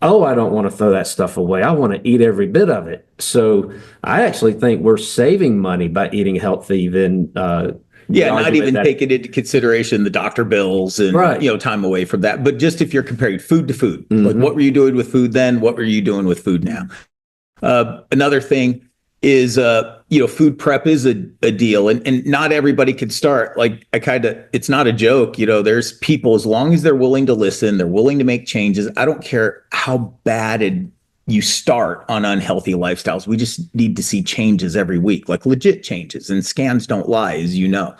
[SPEAKER 2] Oh, I don't want to throw that stuff away. I want to eat every bit of it. So I actually think we're saving money by eating healthy than
[SPEAKER 1] not even taking into consideration the doctor bills and time away from that. But just if you're comparing food to food, like what were you doing with food then? What were you doing with food now? Another thing is, food prep is a deal, and not everybody could start. Like it's not a joke. There's people, as long as they're willing to listen, they're willing to make changes. I don't care how bad you start on unhealthy lifestyles. We just need to see changes every week, like legit changes, and scans don't lie, as you know.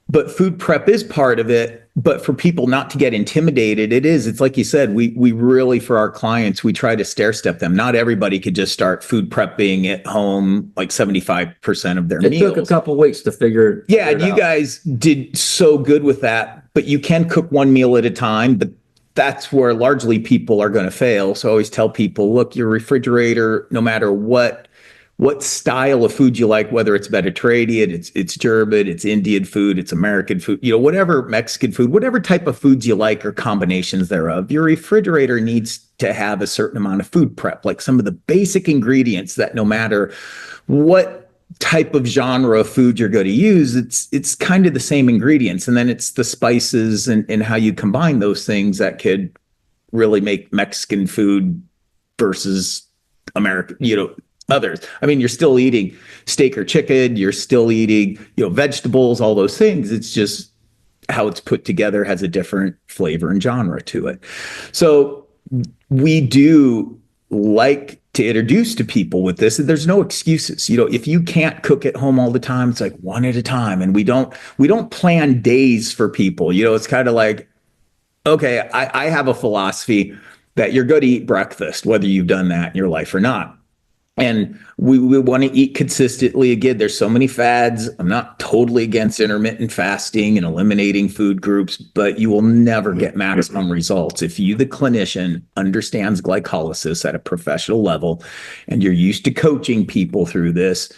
[SPEAKER 1] But food prep is part of it. But for people not to get intimidated, it's like you said, we really, for our clients, we try to stair step them. Not everybody could just start food prepping at home, like 75% of their meals.
[SPEAKER 2] It took a couple of weeks to figure
[SPEAKER 1] it out. You guys did so good with that, but you can cook one meal at a time, but that's where largely people are going to fail. So I always tell people, look, your refrigerator, no matter what style of food you like, whether it's Mediterranean, it's German, it's Indian food, it's American food, whatever, Mexican food, whatever type of foods you like or combinations thereof, your refrigerator needs to have a certain amount of food prep, like some of the basic ingredients that no matter what type of genre of food you're going to use, it's kind of the same ingredients. And then it's the spices and how you combine those things that could really make Mexican food versus American, others. You're still eating steak or chicken, you're still eating, vegetables, all those things. It's just how it's put together has a different flavor and genre to it. So we do like to introduce to people with this. There's no excuses. If you can't cook at home all the time, it's like one at a time. And we don't plan days for people. It's kind of like, okay, I have a philosophy that you're going to eat breakfast, whether you've done that in your life or not. And we want to eat consistently. Again, there's so many fads. I'm not totally against intermittent fasting and eliminating food groups, but you will never get maximum results if you, the clinician, understands glycolysis at a professional level and you're used to coaching people through this.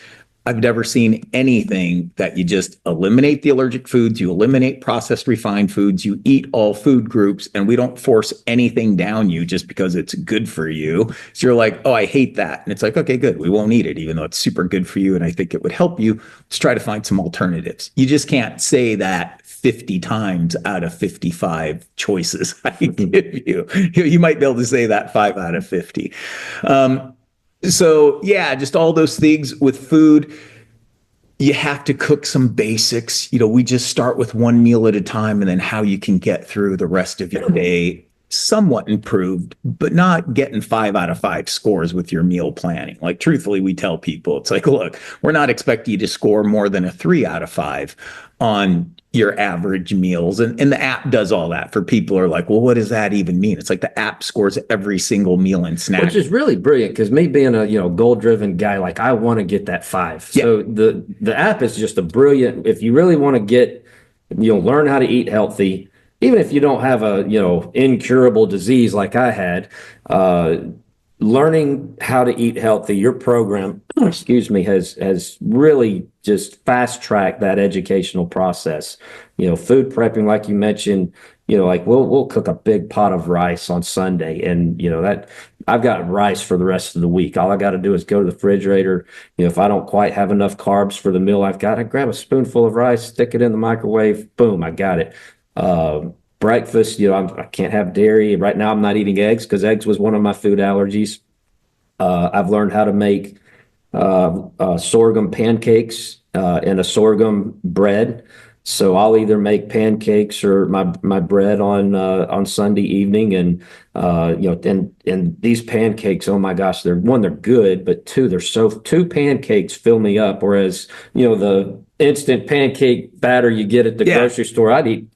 [SPEAKER 1] I've never seen anything that you just eliminate the allergic foods, you eliminate processed refined foods, you eat all food groups, and we don't force anything down you just because it's good for you. So you're like, oh, I hate that. And it's like, okay, good. We won't eat it, even though it's super good for you. And I think it would help you. Let's try to find some alternatives. You just can't say that 50 times out of 55 choices I give you. You might be able to say that 5 out of 50. So yeah, just all those things with food. You have to cook some basics. We just start with one meal at a time, and then how you can get through the rest of your day somewhat improved, but not getting 5 out of 5 scores with your meal planning. Like, truthfully, we tell people, it's like, look, we're not expecting you to score more than a 3 out of 5 on your average meals. And the app does all that for people who are like, well, what does that even mean? It's like the app scores every single meal and snack.
[SPEAKER 2] Which is really brilliant, because me being a goal-driven guy, like, I want to get that 5.
[SPEAKER 1] Yeah.
[SPEAKER 2] So the app is just a brilliant, if you really want to get, learn how to eat healthy, even if you don't have a incurable disease like I had, learning how to eat healthy, your program, excuse me, has really just fast-tracked that educational process. Food prepping, like you mentioned, like we'll cook a big pot of rice on Sunday, and that I've got rice for the rest of the week. All I got to do is go to the refrigerator. If I don't quite have enough carbs for the meal I've got, I grab a spoonful of rice, stick it in the microwave, boom, I got it. Breakfast, I can't have dairy. Right now I'm not eating eggs because eggs was one of my food allergies. I've learned how to make sorghum pancakes and a sorghum bread. So I'll either make pancakes or my bread on Sunday evening, and and these pancakes, oh my gosh, they're good, but two pancakes fill me up. Whereas the instant pancake batter you get at the grocery store, I'd eat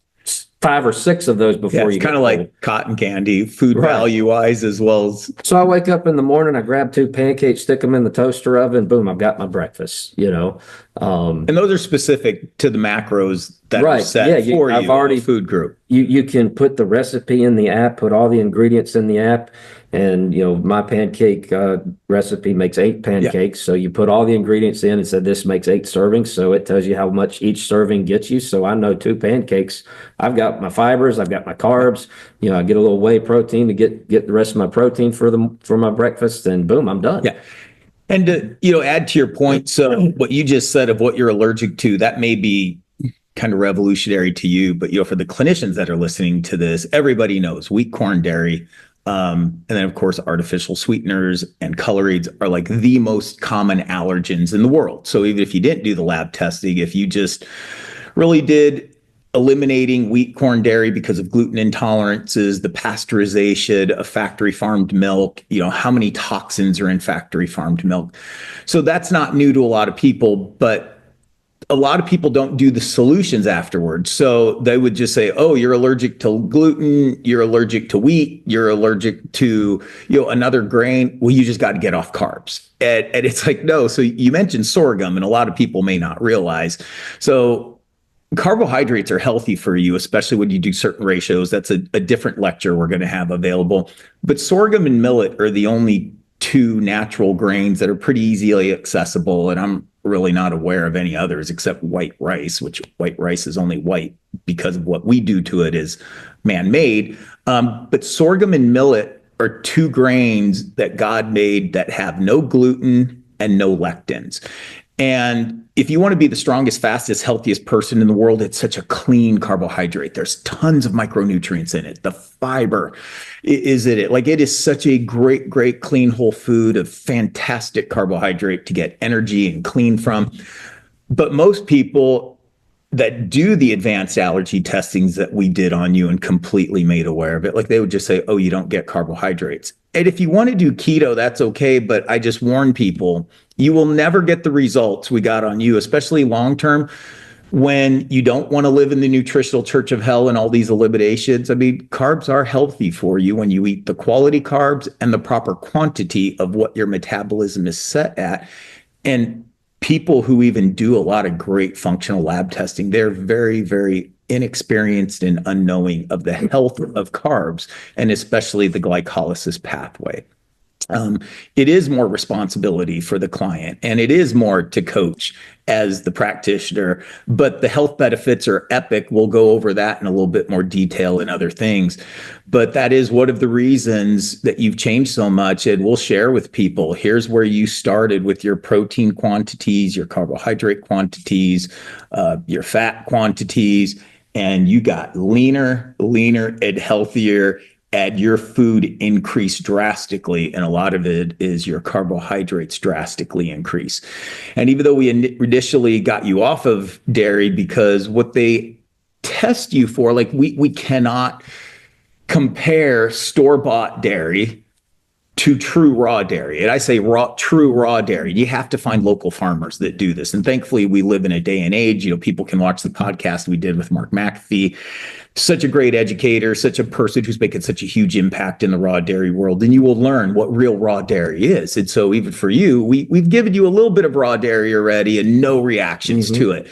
[SPEAKER 2] 5 or 6 of those before you.
[SPEAKER 1] It's kind of like cotton candy, food value wise, as well as.
[SPEAKER 2] So I wake up in the morning, I grab 2 pancakes, stick them in the toaster oven, boom, I've got my breakfast.
[SPEAKER 1] And those are specific to the macros that are set for
[SPEAKER 2] I've
[SPEAKER 1] you,
[SPEAKER 2] already,
[SPEAKER 1] food group.
[SPEAKER 2] You can put the recipe in the app, put all the ingredients in the app, and my pancake recipe makes 8 pancakes. So you put all the ingredients in and said this makes 8 servings, so it tells you how much each serving gets you. So I know 2 pancakes, I've got my fibers, I've got my carbs. I get a little whey protein to get the rest of my protein for my breakfast, and boom, I'm done.
[SPEAKER 1] Yeah. And to add to your point, so what you just said of what you're allergic to, that may be kind of revolutionary to you, but for the clinicians that are listening to this, everybody knows wheat, corn, dairy, and then of course artificial sweeteners and colorants are like the most common allergens in the world. So even if you didn't do the lab testing, if you just really did eliminating wheat, corn, dairy because of gluten intolerances, the pasteurization of factory farmed milk, how many toxins are in factory farmed milk. So that's not new to a lot of people, but a lot of people don't do the solutions afterwards. So they would just say, oh, you're allergic to gluten, you're allergic to wheat, you're allergic to, another grain. Well, you just got to get off carbs. And it's like, no. So you mentioned sorghum, and a lot of people may not realize. So carbohydrates are healthy for you, especially when you do certain ratios. That's a different lecture we're going to have available. But sorghum and millet are the only 2 natural grains that are pretty easily accessible. And I'm really not aware of any others except white rice, which white rice is only white because of what we do to it is man-made. But sorghum and millet are 2 grains that God made that have no gluten and no lectins. And if you want to be the strongest, fastest, healthiest person in the world, it's such a clean carbohydrate. There's tons of micronutrients in it. The fiber is in it. Like, it is such a great, great, clean, whole food of fantastic carbohydrate to get energy and clean from. But most people that do the advanced allergy testings that we did on you and completely made aware of it, like, they would just say, oh, you don't get carbohydrates. And if you want to do keto, that's okay. But I just warn people, you will never get the results we got on you, especially long-term, when you don't want to live in the nutritional church of hell and all these eliminations. I mean, carbs are healthy for you when you eat the quality carbs and the proper quantity of what your metabolism is set at. And people who even do a lot of great functional lab testing, they're very, very inexperienced and unknowing of the health of carbs, and especially the glycolysis pathway. It is more responsibility for the client, and it is more to coach as the practitioner, but the health benefits are epic. We'll go over that in a little bit more detail and other things, but that is one of the reasons that you've changed so much. And we'll share with people, here's where you started with your protein quantities, your carbohydrate quantities, your fat quantities, and you got leaner, and healthier, and your food increased drastically. And a lot of it is your carbohydrates drastically increase. And even though we initially got you off of dairy, because what they test you for, like we cannot compare store-bought dairy to true raw dairy. And I say true raw dairy. You have to find local farmers that do this. And thankfully, we live in a day and age, people can watch the podcast we did with Mark McAfee. Such a great educator, such a person who's making such a huge impact in the raw dairy world. And you will learn what real raw dairy is. And so even for you, we've given you a little bit of raw dairy already and no reactions to it.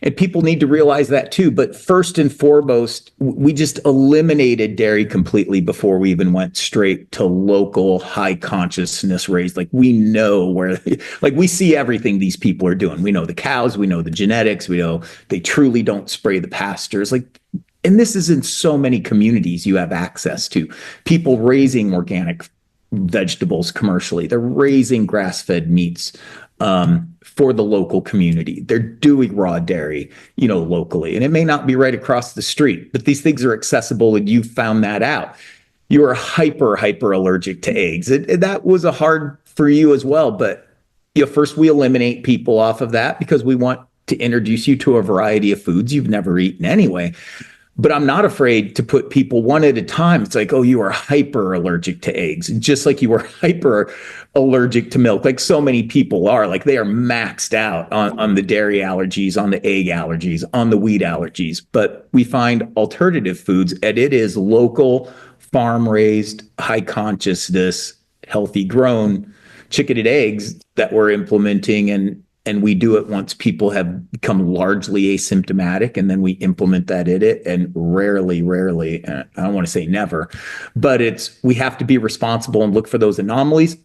[SPEAKER 1] And people need to realize that too. But first and foremost, we just eliminated dairy completely before we even went straight to local high consciousness raised. Like we know where, like we see everything these people are doing. We know the cows, we know the genetics, we know they truly don't spray the pastures. And this is in so many communities you have access to. People raising organic vegetables commercially. They're raising grass-fed meats for the local community. They're doing raw dairy, locally. And it may not be right across the street, but these things are accessible, and you found that out. You are hyper allergic to eggs. And that was hard for you as well. But first we eliminate people off of that because we want to introduce you to a variety of foods you've never eaten anyway. But I'm not afraid to put people one at a time. It's like, oh, you are hyper allergic to eggs, just like you were hyper allergic to milk, like so many people are. Like they are maxed out on the dairy allergies, on the egg allergies, on the wheat allergies. But we find alternative foods, and it is local, farm raised, high consciousness, healthy grown chicketed eggs that we're implementing. And we do it once people have become largely asymptomatic, and then we implement that in it. And rarely, I don't want to say never, but we have to be responsible and look for those anomalies.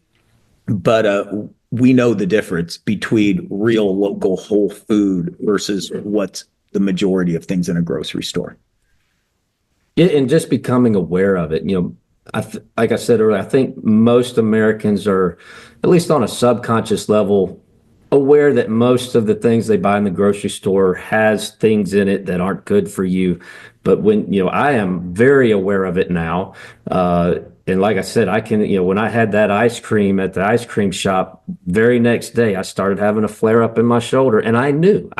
[SPEAKER 1] But we know the difference between real local whole food versus what's the majority of things in a grocery store.
[SPEAKER 2] Yeah, and just becoming aware of it. Like I said earlier, I think most Americans are, at least on a subconscious level, aware that most of the things they buy in the grocery store has things in it that aren't good for you. But when, I am very aware of it now. And like I said, I can, when I had that ice cream at the ice cream shop, very next day, I started having a flare up in my shoulder. And I knew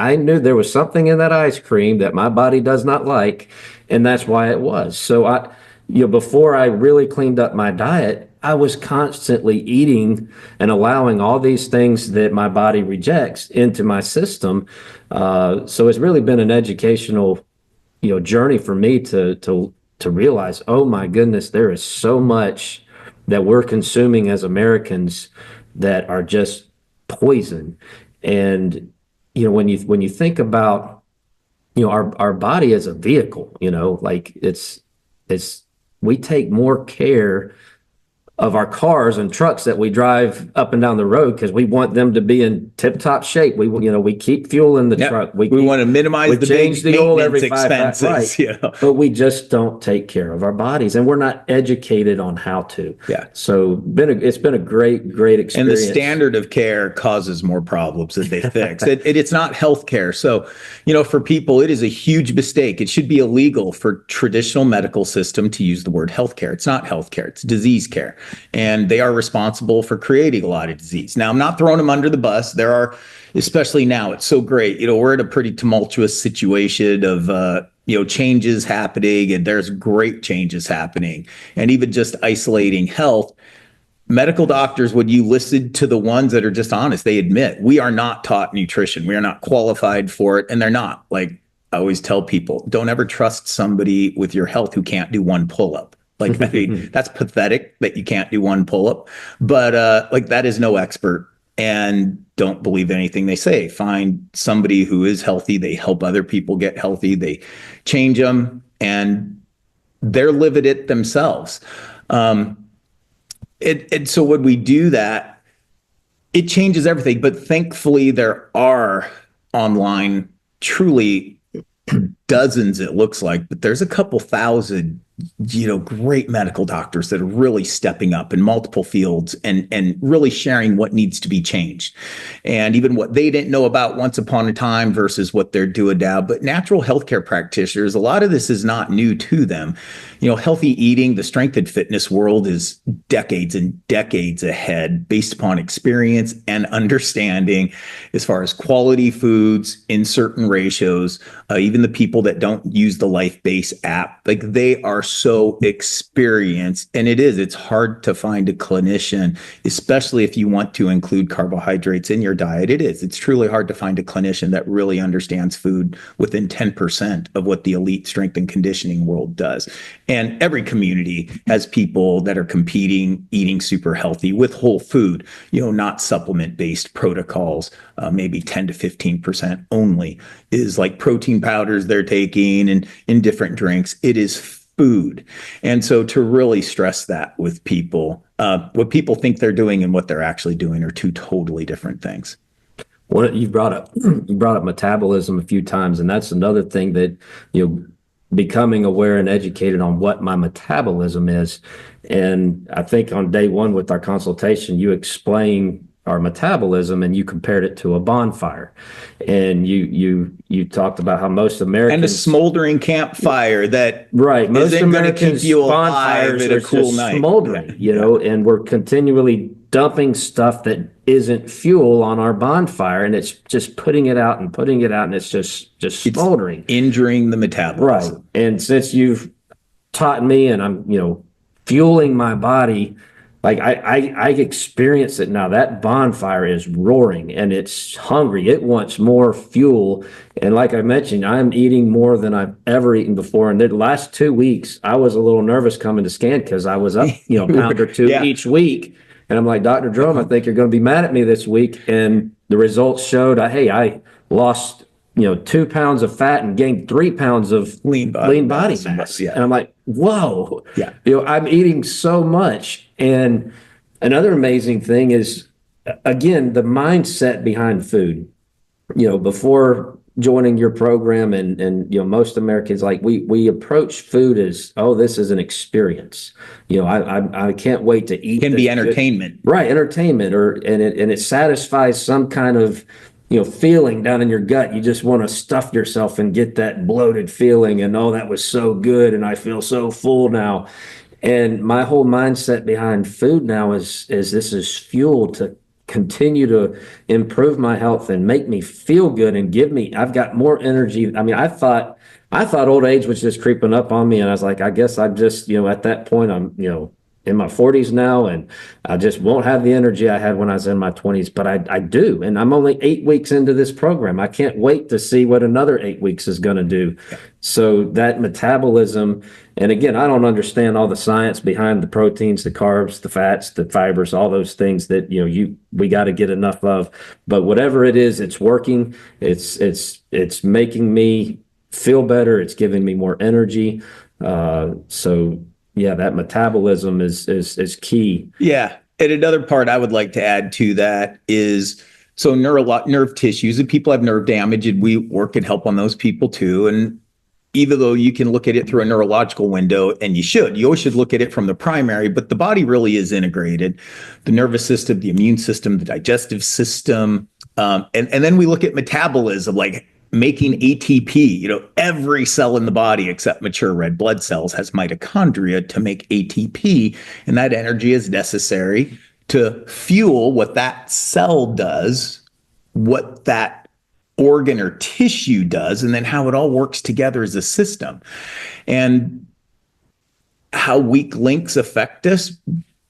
[SPEAKER 2] there was something in that ice cream that my body does not like. And that's why it was. So before I really cleaned up my diet, I was constantly eating and allowing all these things that my body rejects into my system. So it's really been an educational, journey for me to realize, oh my goodness, there is so much that we're consuming as Americans that are just poison. And when you think about our body as a vehicle, like it's we take more care of our cars and trucks that we drive up and down the road because we want them to be in tip-top shape. We keep fuel in the truck. We
[SPEAKER 1] want to minimize the
[SPEAKER 2] change the oil every
[SPEAKER 1] expenses.
[SPEAKER 2] Right. But we just don't take care of our bodies, and we're not educated on how to.
[SPEAKER 1] Yeah.
[SPEAKER 2] So it's been a great experience.
[SPEAKER 1] And the standard of care causes more problems than they fix. It's not healthcare. So, for people, it is a huge mistake. It should be illegal for traditional medical system to use the word healthcare. It's not healthcare. It's disease care. And they are responsible for creating a lot of disease. Now, I'm not throwing them under the bus. There are, especially now, it's so great. We're in a pretty tumultuous situation of, changes happening, and there's great changes happening. And even just isolating health, medical doctors, when you listen to the ones that are just honest, they admit we are not taught nutrition. We are not qualified for it. And they're not. Like I always tell people, don't ever trust somebody with your health who can't do one pull-up. Like, I mean, that's pathetic that you can't do one pull-up, but that is no expert. And don't believe anything they say. Find somebody who is healthy. They help other people get healthy. They change them, and they're living it themselves. And so when we do that, it changes everything. But thankfully, there are online truly dozens, it looks like, but there's a couple thousand, great medical doctors that are really stepping up in multiple fields and really sharing what needs to be changed. And even what they didn't know about once upon a time versus what they're doing now. But natural healthcare practitioners, a lot of this is not new to them. Healthy eating, the strength and fitness world is decades and decades ahead based upon experience and understanding as far as quality foods in certain ratios. Even the people that don't use the LifeBase app, like they are so experienced. And it's hard to find a clinician, especially if you want to include carbohydrates in your diet. It's truly hard to find a clinician that really understands food within 10% of what the elite strength and conditioning world does. And every community has people that are competing, eating super healthy with whole food, not supplement-based protocols. Maybe 10 to 15% only is like protein powders they're taking and in different drinks. It is food. And so to really stress that with people, what people think they're doing and what they're actually doing are two totally different things.
[SPEAKER 2] Well, you brought up metabolism a few times, and that's another thing that, becoming aware and educated on what my metabolism is. And I think on day one with our consultation, you explained our metabolism and you compared it to a bonfire. And you talked about how most Americans,
[SPEAKER 1] and a smoldering campfire that
[SPEAKER 2] right, most
[SPEAKER 1] isn't going to
[SPEAKER 2] Americans
[SPEAKER 1] keep you alive at a cool night.
[SPEAKER 2] Smoldering, and we're continually dumping stuff that isn't fuel on our bonfire, and it's just putting it out, and it's just smoldering,
[SPEAKER 1] injuring the metabolism.
[SPEAKER 2] Right. And since you've taught me, and I'm fueling my body, like I experience it now. That bonfire is roaring and it's hungry. It wants more fuel. And like I mentioned, I'm eating more than I've ever eaten before. And the last 2 weeks, I was a little nervous coming to scan because I was up, a pound or two each week. And I'm like, Dr. Jerome, I think you're going to be mad at me this week. And the results showed, I lost 2 pounds of fat and gained 3 pounds of lean body mass. Yeah. And I'm like, whoa, I'm eating so much. And another amazing thing is, again, the mindset behind food. Before joining your program, and most Americans, like we approach food as, this is an experience. I can't wait to eat.
[SPEAKER 1] It can be entertainment,
[SPEAKER 2] right? Entertainment, and it satisfies some kind of feeling down in your gut. You just want to stuff yourself and get that bloated feeling, and that was so good, and I feel so full now. And my whole mindset behind food now is this is fuel to continue to improve my health and make me feel good and I've got more energy. I mean, I thought old age was just creeping up on me, and I was like, I guess I'm just, at that point, I'm, in my 40s now, and I just won't have the energy I had when I was in my 20s, but I do. And I'm only 8 weeks into this program. I can't wait to see what another 8 weeks is going to do. So that metabolism, and again, I don't understand all the science behind the proteins, the carbs, the fats, the fibers, all those things that, we got to get enough of, but whatever it is, it's working. It's making me feel better. It's giving me more energy. So yeah, that metabolism is key.
[SPEAKER 1] Yeah. And another part I would like to add to that is, so nerve tissues, and people have nerve damage, and we work and help on those people too. And even though you can look at it through a neurological window, and you always should look at it from the primary, but the body really is integrated. The nervous system, the immune system, the digestive system. And then we look at metabolism, like making ATP. Every cell in the body except mature red blood cells has mitochondria to make ATP, and that energy is necessary to fuel what that cell does, what that organ or tissue does, and then how it all works together as a system. And how weak links affect us,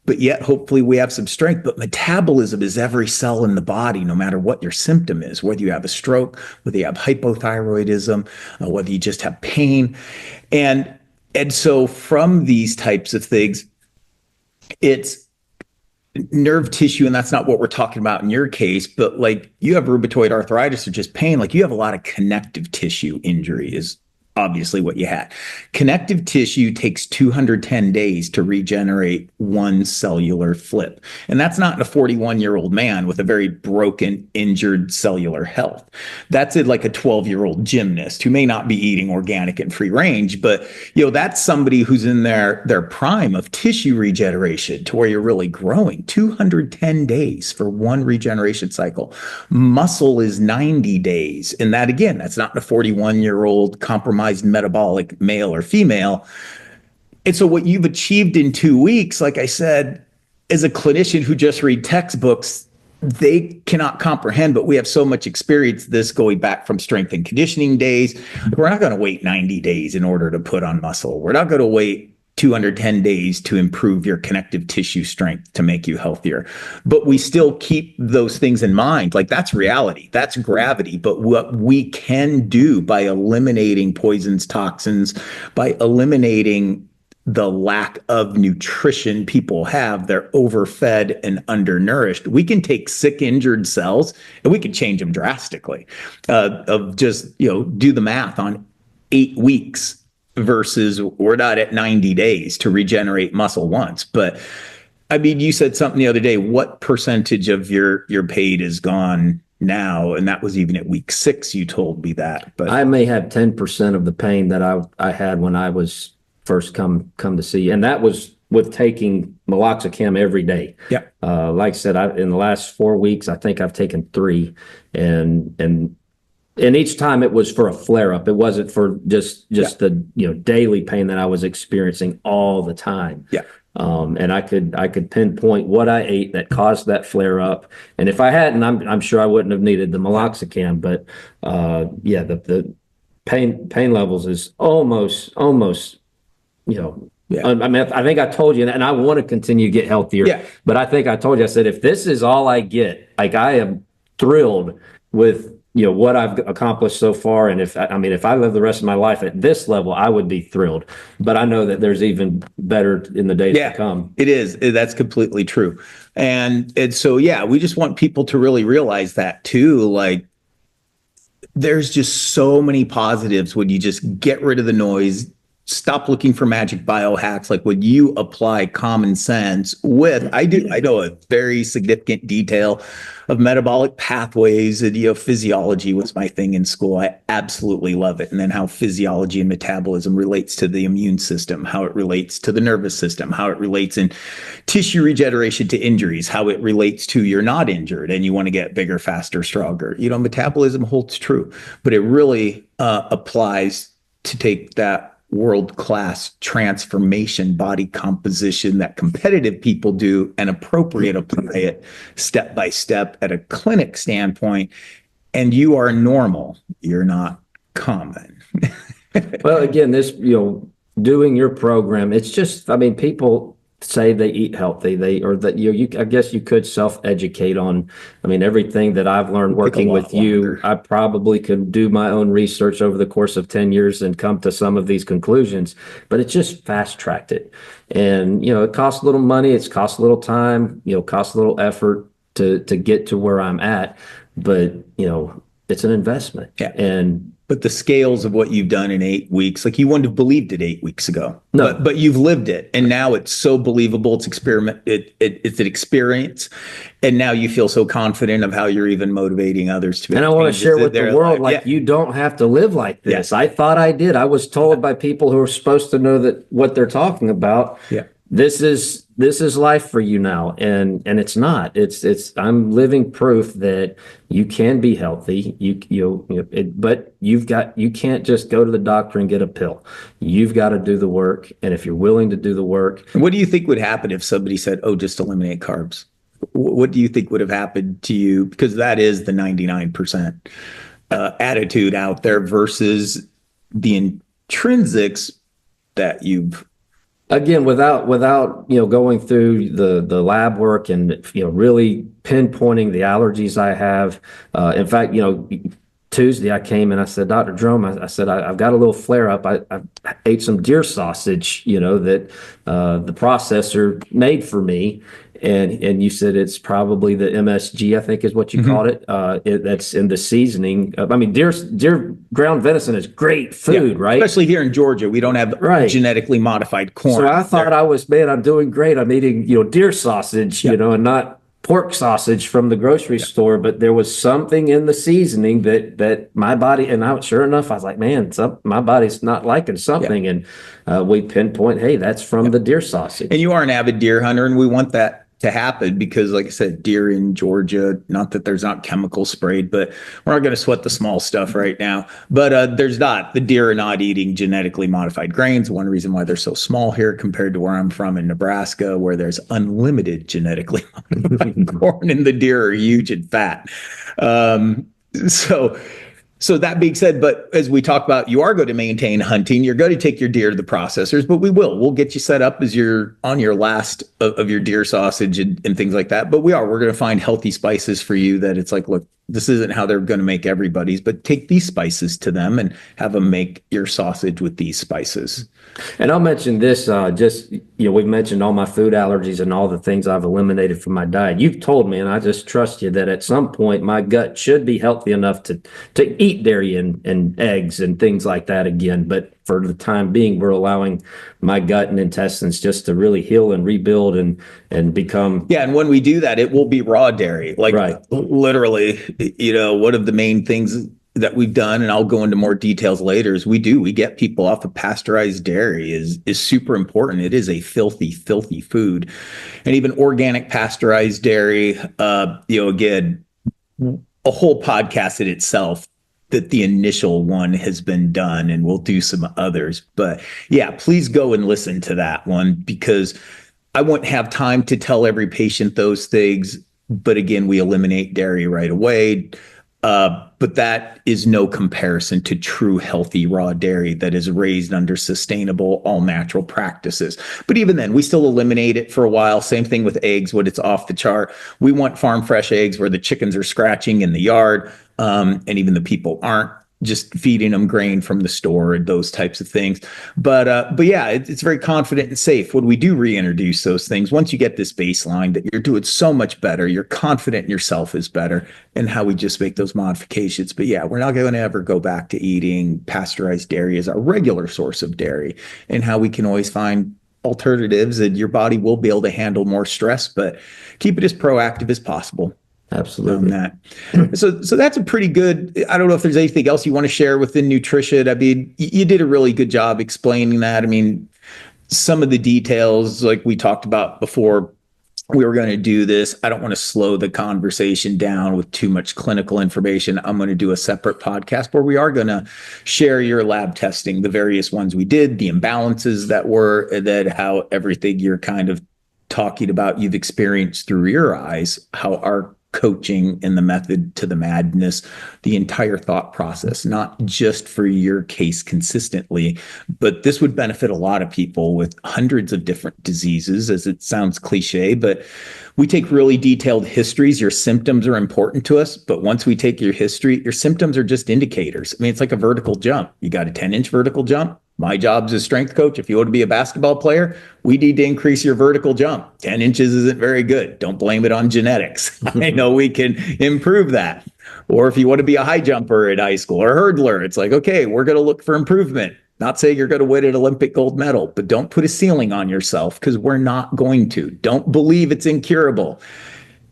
[SPEAKER 1] but yet hopefully we have some strength. But metabolism is every cell in the body, no matter what your symptom is, whether you have a stroke, whether you have hypothyroidism, whether you just have pain. And so from these types of things, it's nerve tissue, and that's not what we're talking about in your case, but like you have rheumatoid arthritis or just pain, like you have a lot of connective tissue injury is obviously what you had. Connective tissue takes 210 days to regenerate one cellular flip. And that's not in a 41-year-old man with a very broken, injured cellular health. That's like a 12-year-old gymnast who may not be eating organic and free range, but that's somebody who's in their prime of tissue regeneration to where you're really growing. 210 days for one regeneration cycle. Muscle is 90 days. And that, again, that's not in a 41-year-old compromised metabolic male or female. And so what you've achieved in 2 weeks, like I said, as a clinician who just read textbooks, they cannot comprehend, but we have so much experience this going back from strength and conditioning days. We're not going to wait 90 days in order to put on muscle. We're not going to wait 210 days to improve your connective tissue strength to make you healthier. But we still keep those things in mind. Like, that's reality, that's gravity. But what we can do by eliminating poisons, toxins, by eliminating the lack of nutrition people have, they're overfed and undernourished. We can take sick, injured cells and we can change them drastically. Of just, do the math on 8 weeks versus we're not at 90 days to regenerate muscle once. But I mean, you said something the other day, what percentage of your paid is gone now? And that was even at week 6, you told me that. But
[SPEAKER 2] I may have 10% of the pain that I had when I was first come to see. And that was with taking meloxicam every day.
[SPEAKER 1] Yeah.
[SPEAKER 2] Like I said, in the last 4 weeks, I think I've taken 3, and each time it was for a flare-up. It wasn't for just the daily pain that I was experiencing all the time.
[SPEAKER 1] Yeah.
[SPEAKER 2] And I could pinpoint what I ate that caused that flare-up. And if I hadn't, I'm sure I wouldn't have needed the meloxicam. But the pain levels is almost.
[SPEAKER 1] Yeah.
[SPEAKER 2] I mean, I think I told you, and I want to continue to get healthier.
[SPEAKER 1] Yeah.
[SPEAKER 2] But I think I told you, I said, if this is all I get, like, I am thrilled with what I've accomplished so far. And if I live the rest of my life at this level, I would be thrilled. But I know that there's even better in the days to come.
[SPEAKER 1] It is. That's completely true. And so, we just want people to really realize that too. Like, there's just so many positives when you just get rid of the noise, stop looking for magic biohacks. Like, when you apply common sense with, I know a very significant detail of metabolic pathways, and physiology was my thing in school. I absolutely love it. And then how physiology and metabolism relates to the immune system, how it relates to the nervous system, how it relates in tissue regeneration to injuries, how it relates to you're not injured and you want to get bigger, faster, stronger. Metabolism holds true, but it really applies to take that world-class transformation body composition that competitive people do and apply it step by step at a clinic standpoint. And you are normal. You're not common.
[SPEAKER 2] Well, again, this, doing your program, it's just, people say they eat healthy, I guess you could self-educate on, everything that I've learned working with you. I probably could do my own research over the course of 10 years and come to some of these conclusions, but it just fast-tracked it. And, it costs a little money, it's cost a little time, costs a little effort to get to where I'm at, but, it's an investment.
[SPEAKER 1] Yeah.
[SPEAKER 2] But
[SPEAKER 1] the scales of what you've done in 8 weeks, like, you wouldn't have believed it 8 weeks ago.
[SPEAKER 2] No.
[SPEAKER 1] But you've lived it. And now it's so believable. It's it's an experience. And now you feel so confident of how you're even motivating others to.
[SPEAKER 2] And I want to share with the world, you don't have to live like this. Yeah. I thought I did. I was told by people who are supposed to know that what they're talking about. Yeah. This is life for you now, and it's not. I'm living proof that you can be healthy. But you can't just go to the doctor and get a pill. You've got to do the work, and if you're willing to do the work.
[SPEAKER 1] What do you think would happen if somebody said, "Oh, just eliminate carbs"? What do you think would have happened to you? Because that is the 99% attitude out there versus the intrinsics that you've.
[SPEAKER 2] Again, without going through the lab work and really pinpointing the allergies I have. In fact, Tuesday I came and I said, Dr. Jerome, I said I've got a little flare up. I ate some deer sausage, that the processor made for me, And you said it's probably the MSG, I think is what you called it. That's in the seasoning. I mean, deer ground venison is great food, right?
[SPEAKER 1] Especially here in Georgia, we don't have genetically modified corn.
[SPEAKER 2] So I thought I'm doing great. I'm eating, deer sausage, and not pork sausage from the grocery store, but there was something in the seasoning that my body, and sure enough, I was like, man, my body's not liking something. And we pinpoint, hey, that's from the deer sausage.
[SPEAKER 1] And you are an avid deer hunter, and we want that to happen because, like I said, deer in Georgia, not that there's not chemicals sprayed, but we're not going to sweat the small stuff right now. But the deer are not eating genetically modified grains. One reason why they're so small here compared to where I'm from in Nebraska, where there's unlimited genetically modified corn, and the deer are huge and fat. So that being said, but as we talk about, you are going to maintain hunting. You're going to take your deer to the processors, but we'll get you set up as you're on your last of your deer sausage and things like that. But we're going to find healthy spices for you that it's like, look, this isn't how they're going to make everybody's, but take these spices to them and have them make your sausage with these spices.
[SPEAKER 2] And I'll mention this, we've mentioned all my food allergies and all the things I've eliminated from my diet. You've told me, and I just trust you, that at some point my gut should be healthy enough to eat dairy and eggs and things like that again. But for the time being, we're allowing my gut and intestines just to really heal and rebuild and become.
[SPEAKER 1] Yeah. And when we do that, it will be raw dairy. Literally, one of the main things that we've done, and I'll go into more details later, is we get people off of pasteurized dairy is super important. It is a filthy, filthy food. And even organic pasteurized dairy, again, a whole podcast in itself, that the initial one has been done, and we'll do some others. But yeah, please go and listen to that one, because I won't have time to tell every patient those things. But again, we eliminate dairy right away. But that is no comparison to true healthy raw dairy that is raised under sustainable, all natural practices. But even then, we still eliminate it for a while. Same thing with eggs when it's off the chart. We want farm fresh eggs where the chickens are scratching in the yard, and even the people aren't just feeding them grain from the store and those types of things. But yeah, it's very confident and safe when we do reintroduce those things. Once you get this baseline that you're doing so much better, you're confident in yourself is better, and how we just make those modifications. But yeah, we're not going to ever go back to eating pasteurized dairy as our regular source of dairy, and how we can always find alternatives, and your body will be able to handle more stress, but keep it as proactive as possible.
[SPEAKER 2] Absolutely.
[SPEAKER 1] That. So that's a pretty good, I don't know if there's anything else you want to share within nutrition. I mean, you did a really good job explaining that. I mean, some of the details, like we talked about before we were going to do this, I don't want to slow the conversation down with too much clinical information. I'm going to do a separate podcast where we are going to share your lab testing, the various ones we did, the imbalances how everything you're kind of talking about, you've experienced through your eyes, how our coaching and the method to the madness, the entire thought process, not just for your case consistently, but this would benefit a lot of people with hundreds of different diseases, as it sounds cliche, but we take really detailed histories. Your symptoms are important to us, but once we take your history, your symptoms are just indicators. I mean, it's like a vertical jump. You got a 10-inch vertical jump. My job as a strength coach, if you want to be a basketball player, we need to increase your vertical jump. 10 inches isn't very good. Don't blame it on genetics. I know we can improve that. Or if you want to be a high jumper in high school or hurdler, it's like, okay, we're going to look for improvement. Not saying you're going to win an Olympic gold medal, but don't put a ceiling on yourself, because we're not going to. Don't believe it's incurable.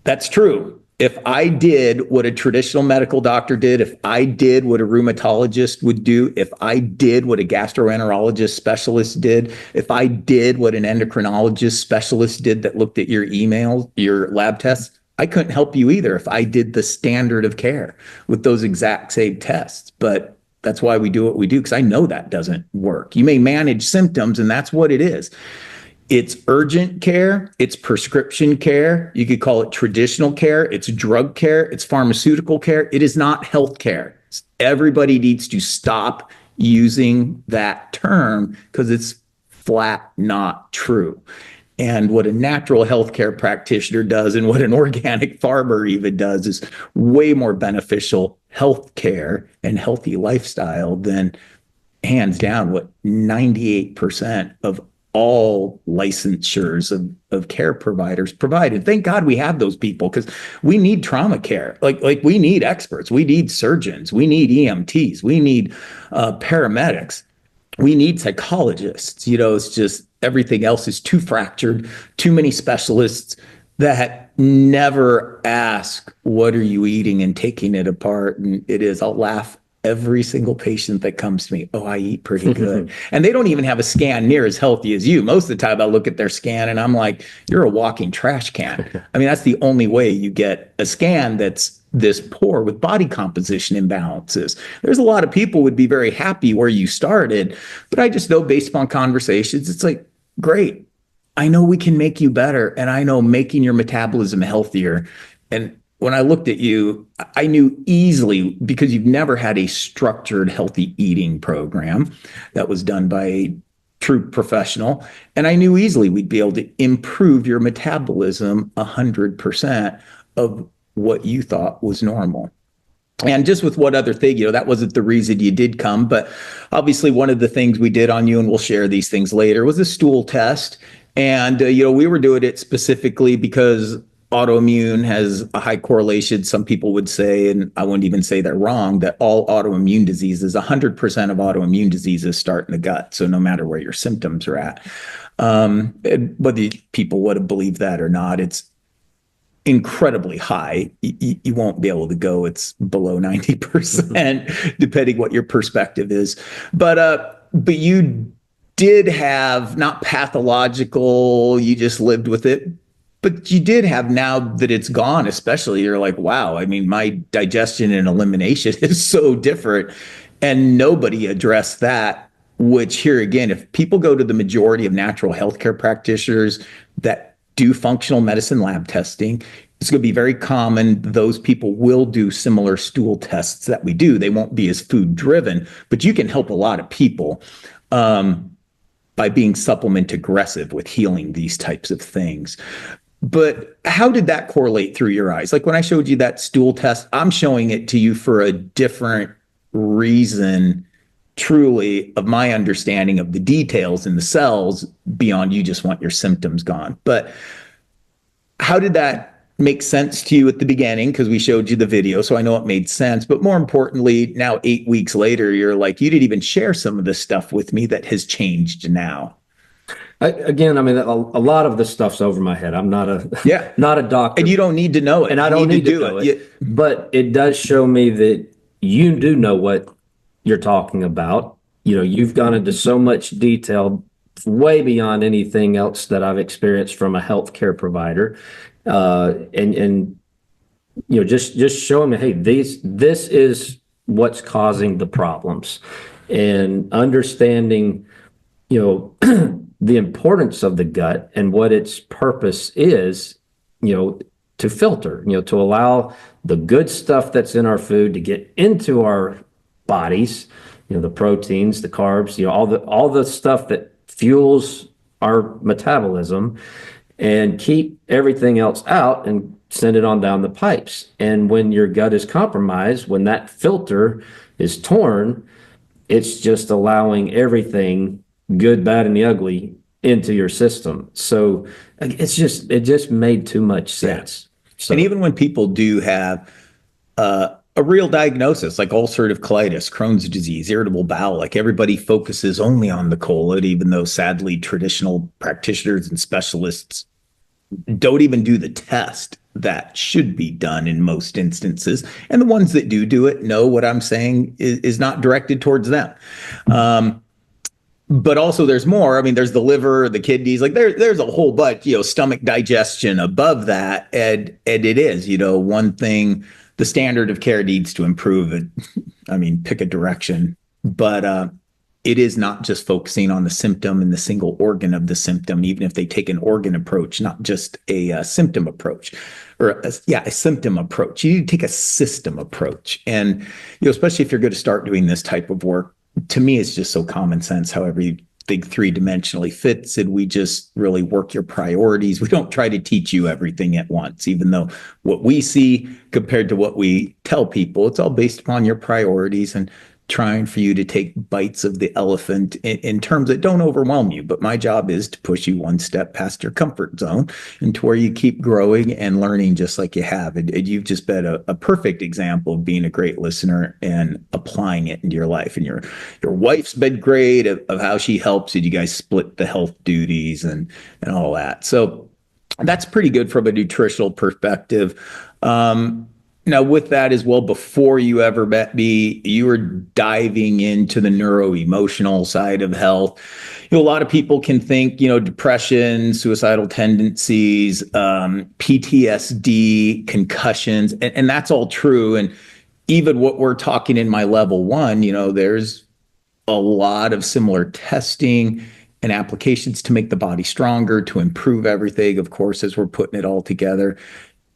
[SPEAKER 1] That's true. If I did what a traditional medical doctor did, if I did what a rheumatologist would do, if I did what a gastroenterologist specialist did, if I did what an endocrinologist specialist did that looked at your emails, your lab tests, I couldn't help you either if I did the standard of care with those exact same tests. But that's why we do what we do, because I know that doesn't work. You may manage symptoms, and that's what it is. It's urgent care, it's prescription care, you could call it traditional care, it's drug care, it's pharmaceutical care. It is not health care. Everybody needs to stop using that term, because it's flat not true. And what a natural healthcare practitioner does, and what an organic farmer even does, is way more beneficial healthcare and healthy lifestyle than, hands down, what 98% of all licensures of care providers provided. Thank God we have those people, because we need trauma care. Like we need experts, we need surgeons, we need EMTs, we need paramedics, we need psychologists. It's just everything else is too fractured, too many specialists that never ask, what are you eating, and taking it apart. And I'll laugh every single patient that comes to me, oh, I eat pretty good. And they don't even have a scan near as healthy as you. Most of the time I look at their scan and I'm like, you're a walking trash can. I mean, that's the only way you get a scan that's this poor with body composition imbalances. There's a lot of people would be very happy where you started, but I just know based upon conversations, it's like, great. I know we can make you better. And I know making your metabolism healthier. And when I looked at you, I knew easily, because you've never had a structured healthy eating program that was done by a true professional. And I knew easily we'd be able to improve your metabolism 100% of what you thought was normal. And just with what other thing, that wasn't the reason you did come. But obviously one of the things we did on you, and we'll share these things later, was a stool test. And, we were doing it specifically because autoimmune has a high correlation. Some people would say, and I wouldn't even say they're wrong, that all autoimmune diseases, 100% of autoimmune diseases start in the gut. So no matter where your symptoms are at, whether people would have believed that or not, it's incredibly high. You won't be able to go, it's below 90%, depending what your perspective is. But you did have, not pathological, you just lived with it, but you did have, now that it's gone, especially, you're like, wow, I mean, my digestion and elimination is so different. And nobody addressed that, which here again, if people go to the majority of natural healthcare practitioners that do functional medicine lab testing, it's going to be very common. Those people will do similar stool tests that we do. They won't be as food driven, but you can help a lot of people by being supplement aggressive with healing these types of things. But how did that correlate through your eyes? Like when I showed you that stool test, I'm showing it to you for a different reason, truly, of my understanding of the details in the cells beyond you just want your symptoms gone. But how did that make sense to you at the beginning? Because we showed you the video, so I know it made sense. But more importantly, now 8 weeks later, you're like, you didn't even share some of this stuff with me that has changed now.
[SPEAKER 2] Again, I mean, a lot of this stuff's over my head. I'm not a doctor.
[SPEAKER 1] And you don't need to know it.
[SPEAKER 2] And I don't need to know it. But it does show me that you do know what you're talking about. You've gone into so much detail, way beyond anything else that I've experienced from a healthcare provider. And just showing me, hey, this is what's causing the problems, and understanding, the importance of the gut and what its purpose is, to filter, to allow the good stuff that's in our food to get into our bodies, the proteins, the carbs, all the stuff that fuels our metabolism, and keep everything else out and send it on down the pipes. And when your gut is compromised, when that filter is torn, it's just allowing everything, good, bad, and the ugly, into your system. So it just made too much sense.
[SPEAKER 1] Yeah.
[SPEAKER 2] So,
[SPEAKER 1] and even when people do have a real diagnosis like ulcerative colitis, Crohn's disease, irritable bowel, like everybody focuses only on the colon, even though sadly traditional practitioners and specialists don't even do the test that should be done in most instances. And the ones that do it know what I'm saying is not directed towards them. But also there's more. I mean, there's the liver, the kidneys, like there's a whole bunch, stomach digestion above that. And it is, one thing, the standard of care needs to improve it. I mean, pick a direction, but it is not just focusing on the symptom and the single organ of the symptom, even if they take an organ approach, not just a symptom approach, or a symptom approach. You need to take a system approach. And, especially if you're going to start doing this type of work, to me, it's just so common sense how everything three-dimensionally fits, and we just really work your priorities. We don't try to teach you everything at once, even though what we see compared to what we tell people, it's all based upon your priorities. And trying for you to take bites of the elephant in terms that don't overwhelm you. But my job is to push you one step past your comfort zone and to where you keep growing and learning just like you have. And you've just been a perfect example of being a great listener and applying it into your life. And your wife's been great of how she helps you. You guys split the health duties and all that. So that's pretty good from a nutritional perspective. Now, with that as well, before you ever met me, you were diving into the neuro-emotional side of health. A lot of people can think, depression, suicidal tendencies, PTSD, concussions, and that's all true. And even what we're talking in my level 1, there's a lot of similar testing and applications to make the body stronger, to improve everything, of course, as we're putting it all together.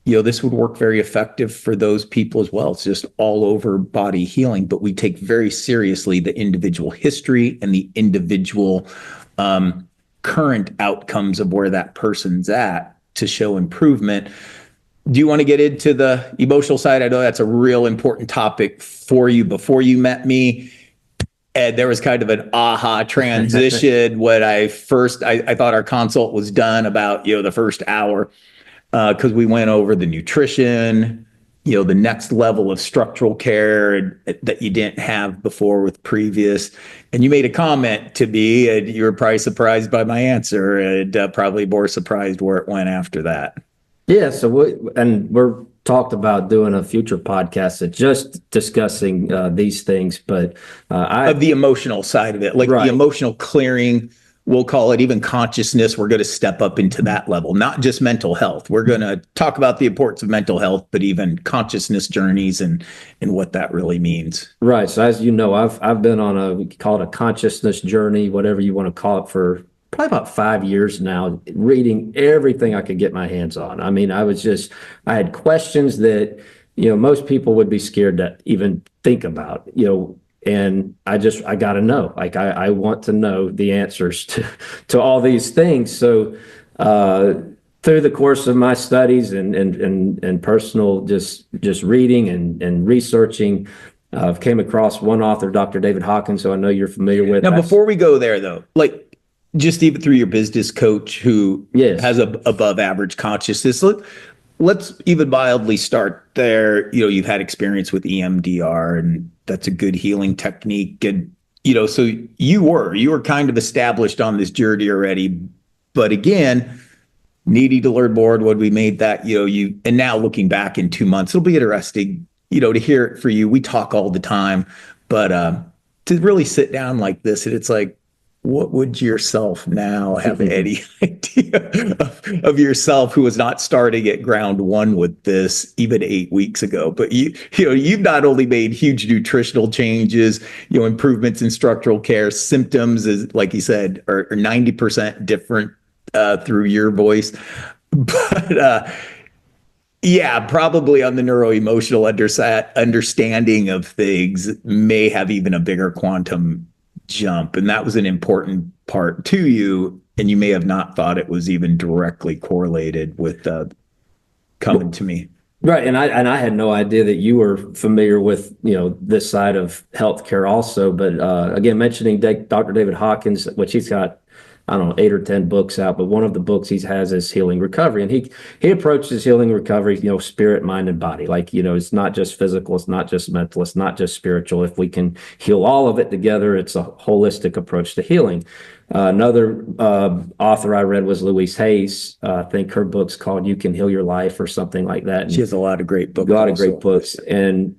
[SPEAKER 1] This would work very effective for those people as well. It's just all over body healing, but we take very seriously the individual history and the individual current outcomes of where that person's at to show improvement. Do you want to get into the emotional side? I know that's a real important topic for you. Before you met me, and there was kind of an aha transition when I thought our consult was done about, the first hour. Because we went over the nutrition, the next level of structural care that you didn't have before with previous. And you made a comment to me, and you were probably surprised by my answer, and probably more surprised where it went after that.
[SPEAKER 2] Yeah. So we're talked about doing a future podcast that's just discussing these things, but
[SPEAKER 1] of the emotional side of it, like the emotional clearing. We'll call it even consciousness. We're going to step up into that level, not just mental health. We're going to talk about the importance of mental health, but even consciousness journeys and what that really means.
[SPEAKER 2] Right. So as you know, I've been on we call it a consciousness journey, whatever you want to call it, for probably about 5 years now, reading everything I could get my hands on. I mean, I had questions that, most people would be scared to even think about, and I got to know, like, I want to know the answers to all these things. So through the course of my studies and personal just reading and researching, I've came across one author, Dr. David Hawkins, who I know you're familiar with.
[SPEAKER 1] Now, before we go there, though, like, just even through your business coach who has above average consciousness, let's even mildly start there. You've had experience with EMDR, and that's a good healing technique. And, so you were kind of established on this journey already, but again, needing to learn more. When we made that, and now looking back in 2 months, it'll be interesting, to hear it for you. We talk all the time, but to really sit down like this, and it's like, what would yourself now have any idea of yourself who was not starting at ground one with this even 8 weeks ago? But you've not only made huge nutritional changes, improvements in structural care. Symptoms, is like you said, are 90% different through your voice. But probably on the neuro-emotional understanding of things may have even a bigger quantum jump, and that was an important part to you, and you may have not thought it was even directly correlated with coming to me.
[SPEAKER 2] Right, and I had no idea that you were familiar with this side of healthcare also. But again, mentioning Dr. David Hawkins, which he's got, I don't know, 8 or 10 books out, but one of the books he has is Healing Recovery. And he approaches healing recovery, spirit, mind, and body. Like, it's not just physical, it's not just mental, it's not just spiritual. If we can heal all of it together, it's a holistic approach to healing. Another author I read was Louise Hayes. I think her book's called You Can Heal Your Life or something like that. And
[SPEAKER 1] she has a lot of great books.
[SPEAKER 2] Great books. And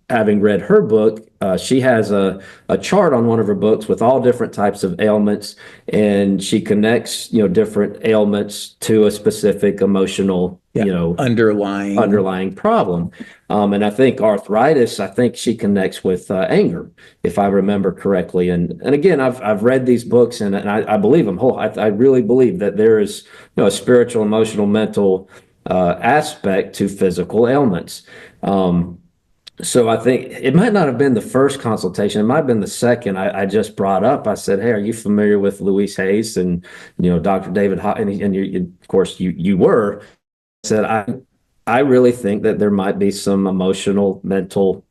[SPEAKER 2] having read her book, she has a chart on one of her books with all different types of ailments, and she connects different ailments to a specific emotional underlying problem. And I think arthritis, she connects with anger, if I remember correctly. And again, I've read these books, and I believe them whole. I really believe that there is a spiritual, emotional, mental aspect to physical ailments. So I think it might not have been the first consultation. It might have been the second I just brought up. I said, hey, are you familiar with Louise Hayes and, Dr. David Hawkins? And of course, you were. I said, I really think that there might be some emotional, mental,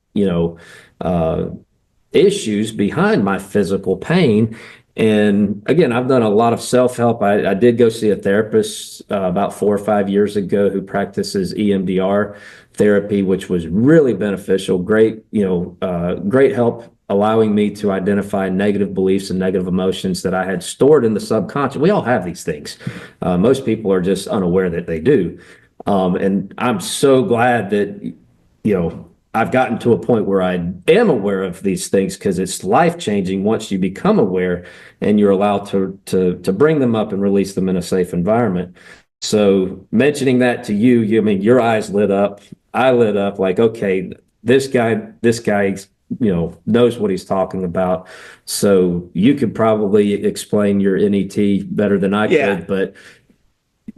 [SPEAKER 2] issues behind my physical pain. And again, I've done a lot of self-help. I did go see a therapist about 4 or 5 years ago who practices EMDR therapy, which was really beneficial. Great, great help allowing me to identify negative beliefs and negative emotions that I had stored in the subconscious. We all have these things. Most people are just unaware that they do. And I'm so glad that, I've gotten to a point where I am aware of these things, because it's life-changing once you become aware and you're allowed to bring them up and release them in a safe environment. So mentioning that to you, I mean, your eyes lit up, I lit up, like, okay, this guy, knows what he's talking about. So you could probably explain your NET better than I could, but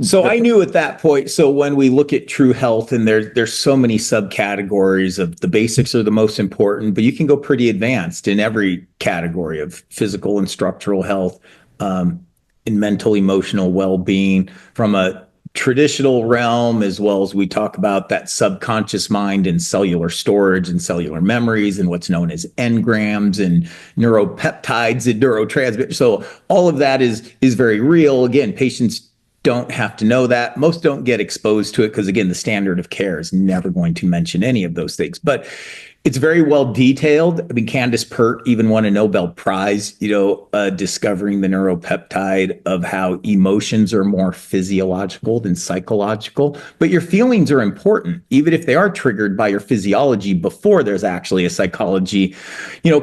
[SPEAKER 1] so I knew at that point. So when we look at true health, and there's so many subcategories of the basics are the most important, but you can go pretty advanced in every category of physical and structural health, in mental, emotional well-being, from a traditional realm, as well as we talk about that subconscious mind and cellular storage and cellular memories and what's known as engrams and neuropeptides and neurotransmitters. So all of that is very real. Again, patients don't have to know that. Most don't get exposed to it because, again, the standard of care is never going to mention any of those things. But it's very well detailed. I mean, Candace Pert even won a Nobel Prize, discovering the neuropeptide of how emotions are more physiological than psychological. But your feelings are important, even if they are triggered by your physiology before there's actually a psychology,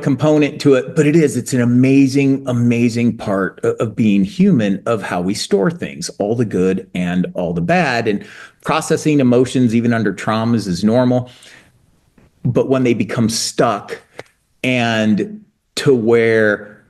[SPEAKER 1] component to it. But it's an amazing, amazing part of being human, of how we store things, all the good and all the bad. And processing emotions, even under traumas, is normal. But when they become stuck, and to where,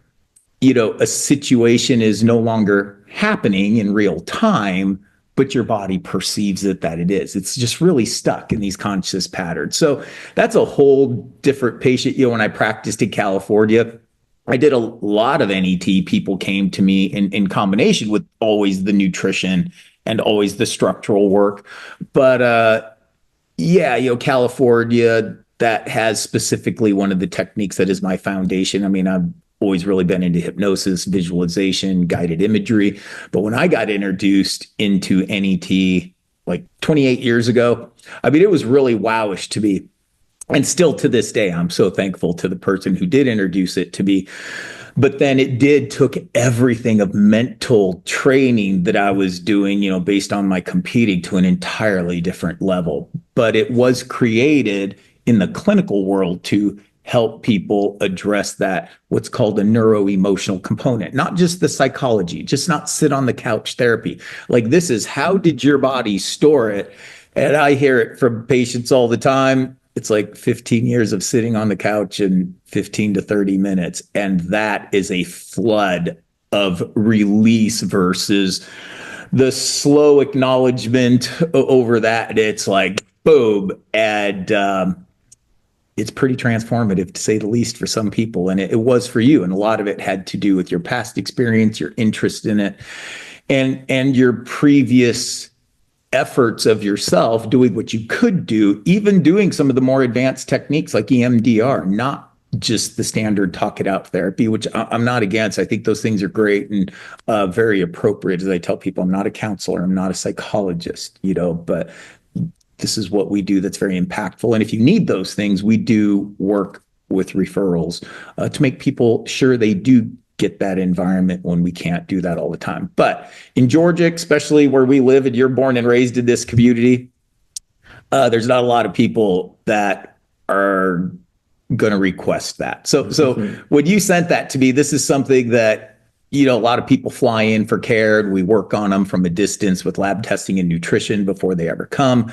[SPEAKER 1] a situation is no longer happening in real time, but your body perceives that it is, it's just really stuck in these conscious patterns. So that's a whole different patient. When I practiced in California, I did a lot of NET. People came to me in combination with always the nutrition and always the structural work. But California, that has specifically one of the techniques that is my foundation. I mean, I've always really been into hypnosis, visualization, guided imagery. But when I got introduced into NET like 28 years ago, I mean, it was really wowish to me. And still to this day, I'm so thankful to the person who did introduce it to me. But then it took everything of mental training that I was doing, based on my competing, to an entirely different level. But it was created in the clinical world to help people address that, what's called a neuro-emotional component, not just the psychology, just not sit on the couch therapy. Like, this is, how did your body store it? And I hear it from patients all the time. It's like 15 years of sitting on the couch and 15 to 30 minutes. And that is a flood of release versus the slow acknowledgement over that. It's like, boom. And it's pretty transformative, to say the least, for some people. And it was for you. And a lot of it had to do with your past experience, your interest in it, and your previous efforts of yourself doing what you could do, even doing some of the more advanced techniques like EMDR, not just the standard talk it out therapy, which I'm not against. I think those things are great and very appropriate. As I tell people, I'm not a counselor, I'm not a psychologist, but this is what we do that's very impactful. And if you need those things, we do work with referrals to make people sure they do get that environment when we can't do that all the time. But in Georgia, especially where we live, and you're born and raised in this community, there's not a lot of people that are going to request that. So when you sent that to me, this is something that, a lot of people fly in for care, and we work on them from a distance with lab testing and nutrition before they ever come.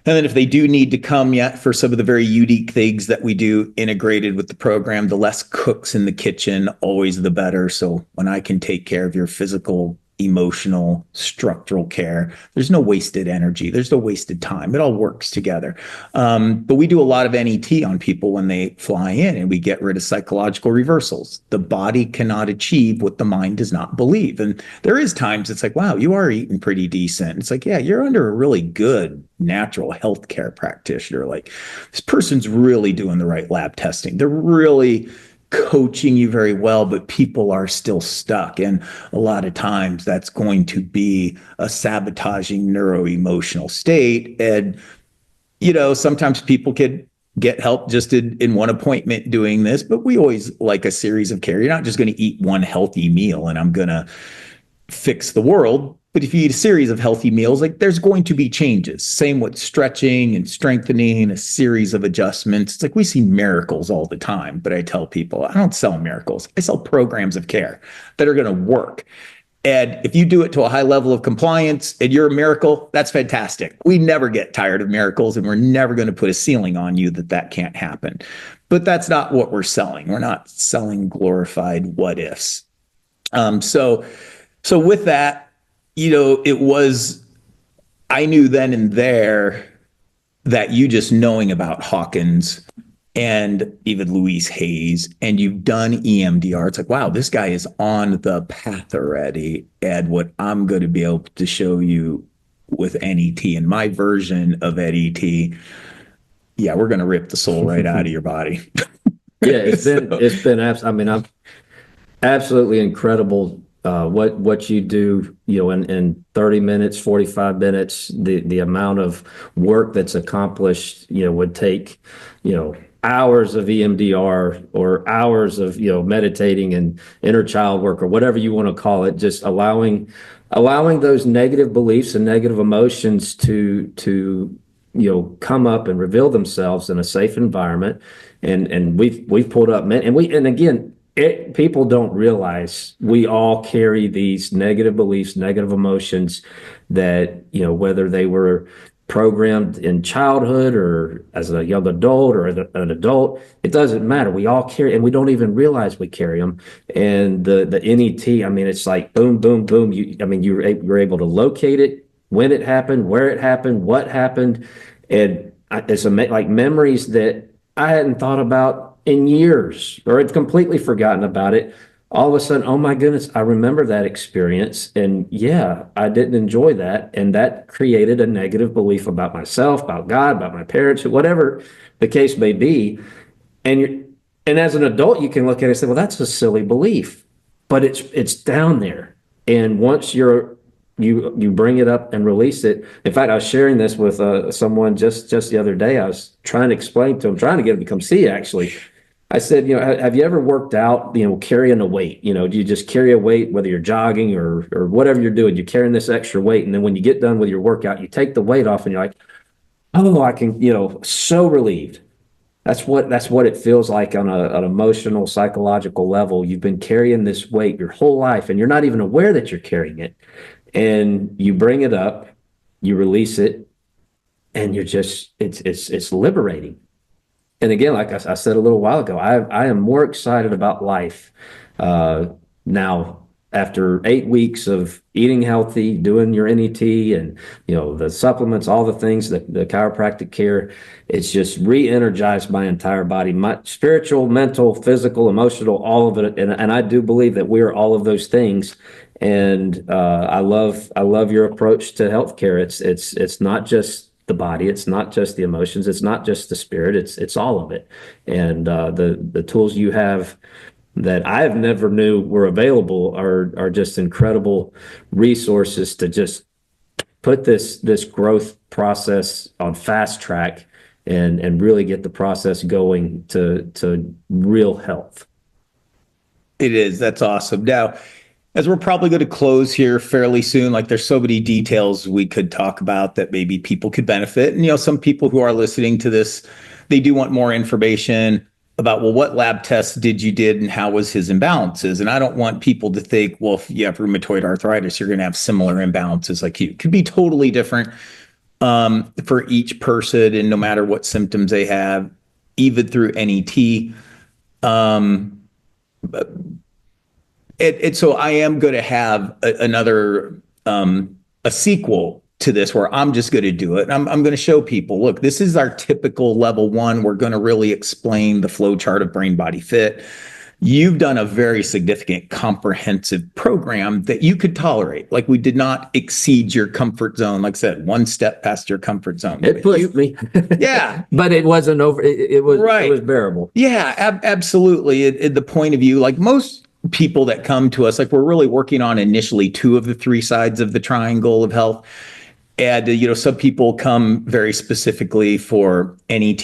[SPEAKER 1] And then if they do need to come yet for some of the very unique things that we do integrated with the program, the less cooks in the kitchen, always the better. So when I can take care of your physical emotional, structural care. There's no wasted energy. There's no wasted time. It all works together. But we do a lot of NET on people when they fly in, and we get rid of psychological reversals. The body cannot achieve what the mind does not believe. And there is times it's like, wow, you are eating pretty decent. It's like, yeah, you're under a really good natural healthcare practitioner. Like, this person's really doing the right lab testing. They're really coaching you very well, but people are still stuck. And a lot of times that's going to be a sabotaging neuroemotional state. And, sometimes people could get help just in one appointment doing this, but we always like a series of care. You're not just going to eat one healthy meal and I'm going to fix the world. But if you eat a series of healthy meals, like, there's going to be changes. Same with stretching and strengthening, a series of adjustments. It's like we see miracles all the time, but I tell people, I don't sell miracles. I sell programs of care that are going to work. And if you do it to a high level of compliance and you're a miracle, that's fantastic. We never get tired of miracles, and we're never going to put a ceiling on you that can't happen. But that's not what we're selling. We're not selling glorified what ifs. So with that, I knew then and there that you just knowing about Hawkins and even Louise Hayes, and you've done EMDR, it's like, wow, this guy is on the path already. And what I'm going to be able to show you with NET and my version of NET, yeah, we're going to rip the soul right out of your body.
[SPEAKER 2] Yeah, I'm absolutely incredible. What you do, in 30 minutes, 45 minutes, the amount of work that's accomplished, would take, hours of EMDR or hours of, meditating and inner child work or whatever you want to call it, just allowing those negative beliefs and negative emotions to come up and reveal themselves in a safe environment. And we've pulled up and again, people don't realize we all carry these negative beliefs, negative emotions that, whether they were programmed in childhood or as a young adult or as an adult, it doesn't matter. We all carry, and we don't even realize we carry them. And the NET, it's like boom, boom, boom. You're able to locate it, when it happened, where it happened, what happened. And it's like memories that I hadn't thought about in years, or had completely forgotten about it. All of a sudden, oh my goodness, I remember that experience. And yeah, I didn't enjoy that. And that created a negative belief about myself, about God, about my parents, whatever the case may be. And as an adult, you can look at it and say, well, that's a silly belief, but it's down there. And once you bring it up and release it. In fact, I was sharing this with someone just the other day. I was trying to explain to him, trying to get him to come see, actually. I said, have you ever worked out, carrying a weight? Do you just carry a weight, whether you're jogging or whatever you're doing, you're carrying this extra weight. And then when you get done with your workout, you take the weight off and you're like, oh, I can, so relieved. That's what it feels like on an emotional, psychological level. You've been carrying this weight your whole life and you're not even aware that you're carrying it. And you bring it up, you release it, and it's liberating. And again, like I said a little while ago, I am more excited about life now after 8 weeks of eating healthy, doing your NET and, the supplements, all the things, the chiropractic care. It's just re-energized my entire body, my spiritual, mental, physical, emotional, all of it. And I do believe that we're all of those things. And I love your approach to healthcare. It's not just the body, it's not just the emotions, it's not just the spirit, it's all of it. And the tools you have that I've never knew were available are just incredible resources to just put this growth process on fast track and really get the process going to real health.
[SPEAKER 1] It is. That's awesome. Now, as we're probably going to close here fairly soon, like, there's so many details we could talk about that maybe people could benefit. And, some people who are listening to this, they do want more information about, well, what lab tests did you did and how was his imbalances? And I don't want people to think, well, if you have rheumatoid arthritis, you're going to have similar imbalances. Like, it could be totally different for each person, and no matter what symptoms they have, even through NET. So I am going to have another a sequel to this where I'm just going to do it. I'm going to show people, look, this is our typical level 1. We're going to really explain the flow chart of brain body fit. You've done a very significant comprehensive program that you could tolerate. Like, we did not exceed your comfort zone. Like I said, one step past your comfort zone.
[SPEAKER 2] It pushed me.
[SPEAKER 1] Yeah.
[SPEAKER 2] But it wasn't over. It was
[SPEAKER 1] Right.
[SPEAKER 2] It was bearable.
[SPEAKER 1] Yeah, absolutely. At the point of view, like most people that come to us, like, we're really working on initially 2 of the 3 sides of the triangle of health. And, some people come very specifically for NET.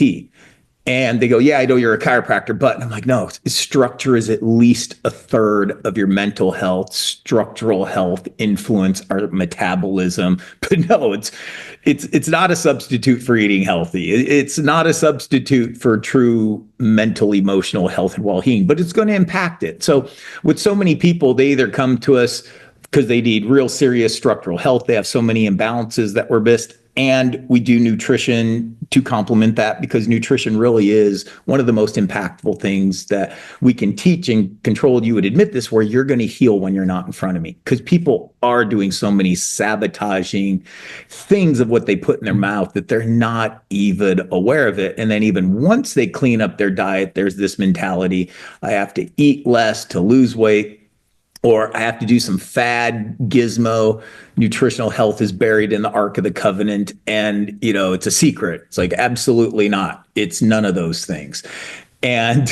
[SPEAKER 1] And they go, yeah, I know you're a chiropractor, but I'm like, no, structure is at least a third of your mental health. Structural health influence our metabolism. But no, it's not a substitute for eating healthy. It's not a substitute for true mental, emotional health and well-being, but it's going to impact it. So with so many people, they either come to us because they need real serious structural health. They have so many imbalances that were missed. And we do nutrition to complement that, because nutrition really is one of the most impactful things that we can teach and control. You would admit this, where you're going to heal when you're not in front of me, because people are doing so many sabotaging things of what they put in their mouth that they're not even aware of it. And then even once they clean up their diet, there's this mentality, I have to eat less to lose weight, or I have to do some fad gizmo. Nutritional health is buried in the Ark of the Covenant, and it's a secret. It's like, absolutely not. It's none of those things. And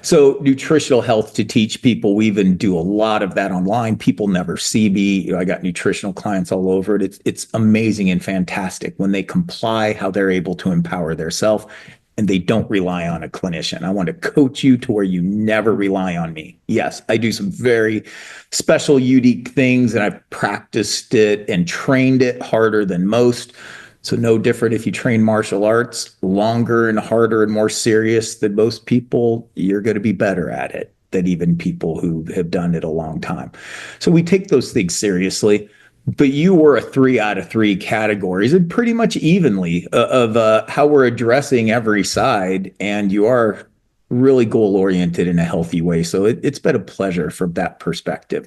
[SPEAKER 1] so nutritional health to teach people, we even do a lot of that online. People never see me. I got nutritional clients all over it. It's amazing and fantastic when they comply, how they're able to empower their self, and they don't rely on a clinician. I want to coach you to where you never rely on me. Yes, I do some very special, unique things, and I've practiced it and trained it harder than most. So no different if you train martial arts longer and harder and more serious than most people, you're going to be better at it than even people who have done it a long time. So we take those things seriously. But you were a 3 out of 3 categories, and pretty much evenly of how we're addressing every side. And you are really goal oriented in a healthy way. So it's been a pleasure from that perspective.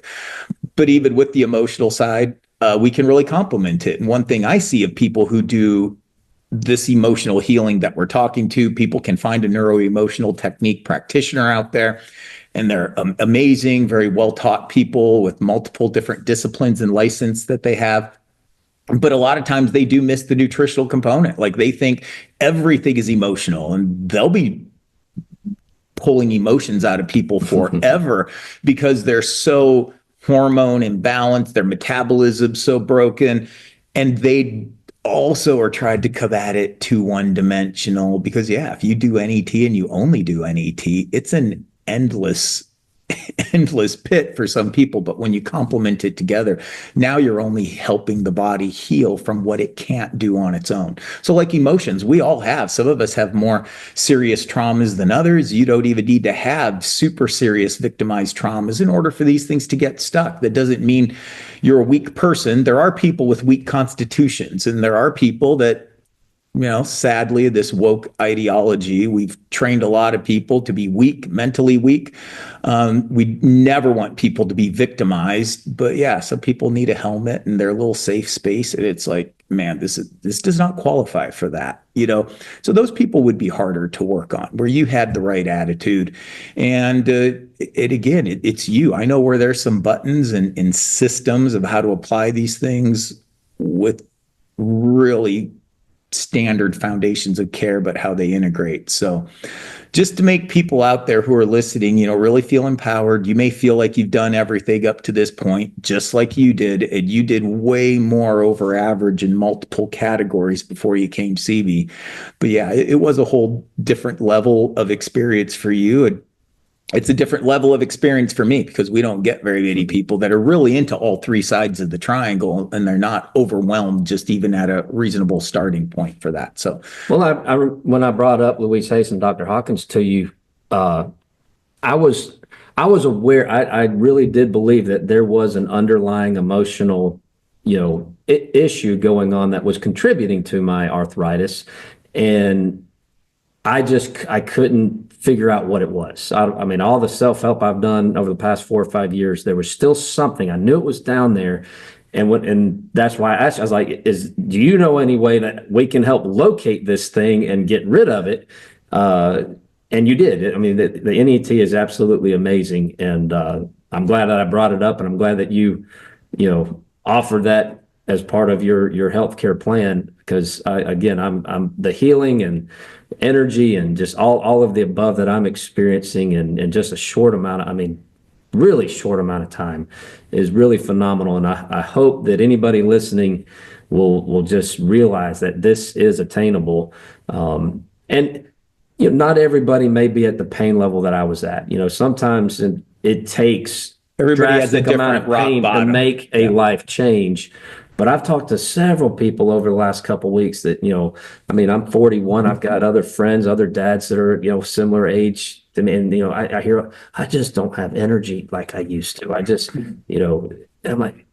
[SPEAKER 1] But even with the emotional side, we can really complement it. And one thing I see of people who do this emotional healing that we're talking to, people can find a neuro-emotional technique practitioner out there. And they're amazing, very well-taught people with multiple different disciplines and license that they have. But a lot of times they do miss the nutritional component. Like, they think everything is emotional, and they'll be pulling emotions out of people forever because they're so hormone imbalanced, their metabolism so broken, and they also are tried to come at it too one-dimensional. Because if you do NET and you only do NET, it's an endless pit for some people. But when you complement it together, now you're only helping the body heal from what it can't do on its own. So like emotions, we all have. Some of us have more serious traumas than others. You don't even need to have super serious victimized traumas in order for these things to get stuck. That doesn't mean you're a weak person. There are people with weak constitutions, and there are people that, sadly, this woke ideology, we've trained a lot of people to be weak, mentally weak. We never want people to be victimized, but some people need a helmet and their little safe space. And it's like, man, this does not qualify for that, So those people would be harder to work on, where you had the right attitude. And it's you. I know where there's some buttons and systems of how to apply these things with really standard foundations of care, but how they integrate. So just to make people out there who are listening, really feel empowered. You may feel like you've done everything up to this point, just like you did, and you did way more over average in multiple categories before you came see me. But it was a whole different level of experience for you. And it's a different level of experience for me, because we don't get very many people that are really into all 3 sides of the triangle, and they're not overwhelmed just even at a reasonable starting point for that. So,
[SPEAKER 2] well, when I brought up Louise Hayes and Dr. Hawkins to you, I was aware. I really did believe that there was an underlying emotional, issue going on that was contributing to my arthritis, and I couldn't figure out what it was. I mean, all the self-help I've done over the past 4 or 5 years, there was still something. I knew it was down there. And that's why I asked, I was like, do you know any way that we can help locate this thing and get rid of it? And you did. I mean, the NET is absolutely amazing. And I'm glad that I brought it up, and I'm glad that you offered that as part of your healthcare plan, because I'm the healing and energy and just all of the above that I'm experiencing in just a short amount of, really short amount of time is really phenomenal. And I hope that anybody listening will just realize that this is attainable. And not everybody may be at the pain level that I was at. Sometimes it takes
[SPEAKER 1] Everybody has a
[SPEAKER 2] drastic amount of
[SPEAKER 1] different rock
[SPEAKER 2] pain to
[SPEAKER 1] bottom.
[SPEAKER 2] make a life change. But I've talked to several people over the last couple of weeks that, I'm 41. I've got other friends, other dads that are, similar age to me. And, I hear, I just don't have energy like I used to. I just, and I'm like,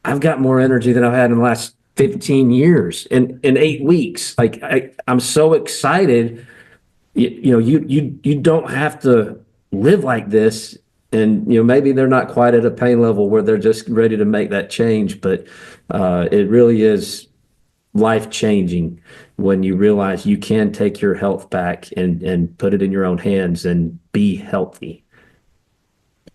[SPEAKER 2] I've got more energy than I've had in the last 15 years in 8 weeks. Like, I'm so excited. You don't have to live like this. And, maybe they're not quite at a pain level where they're just ready to make that change, but it really is life-changing when you realize you can take your health back and put it in your own hands and be healthy.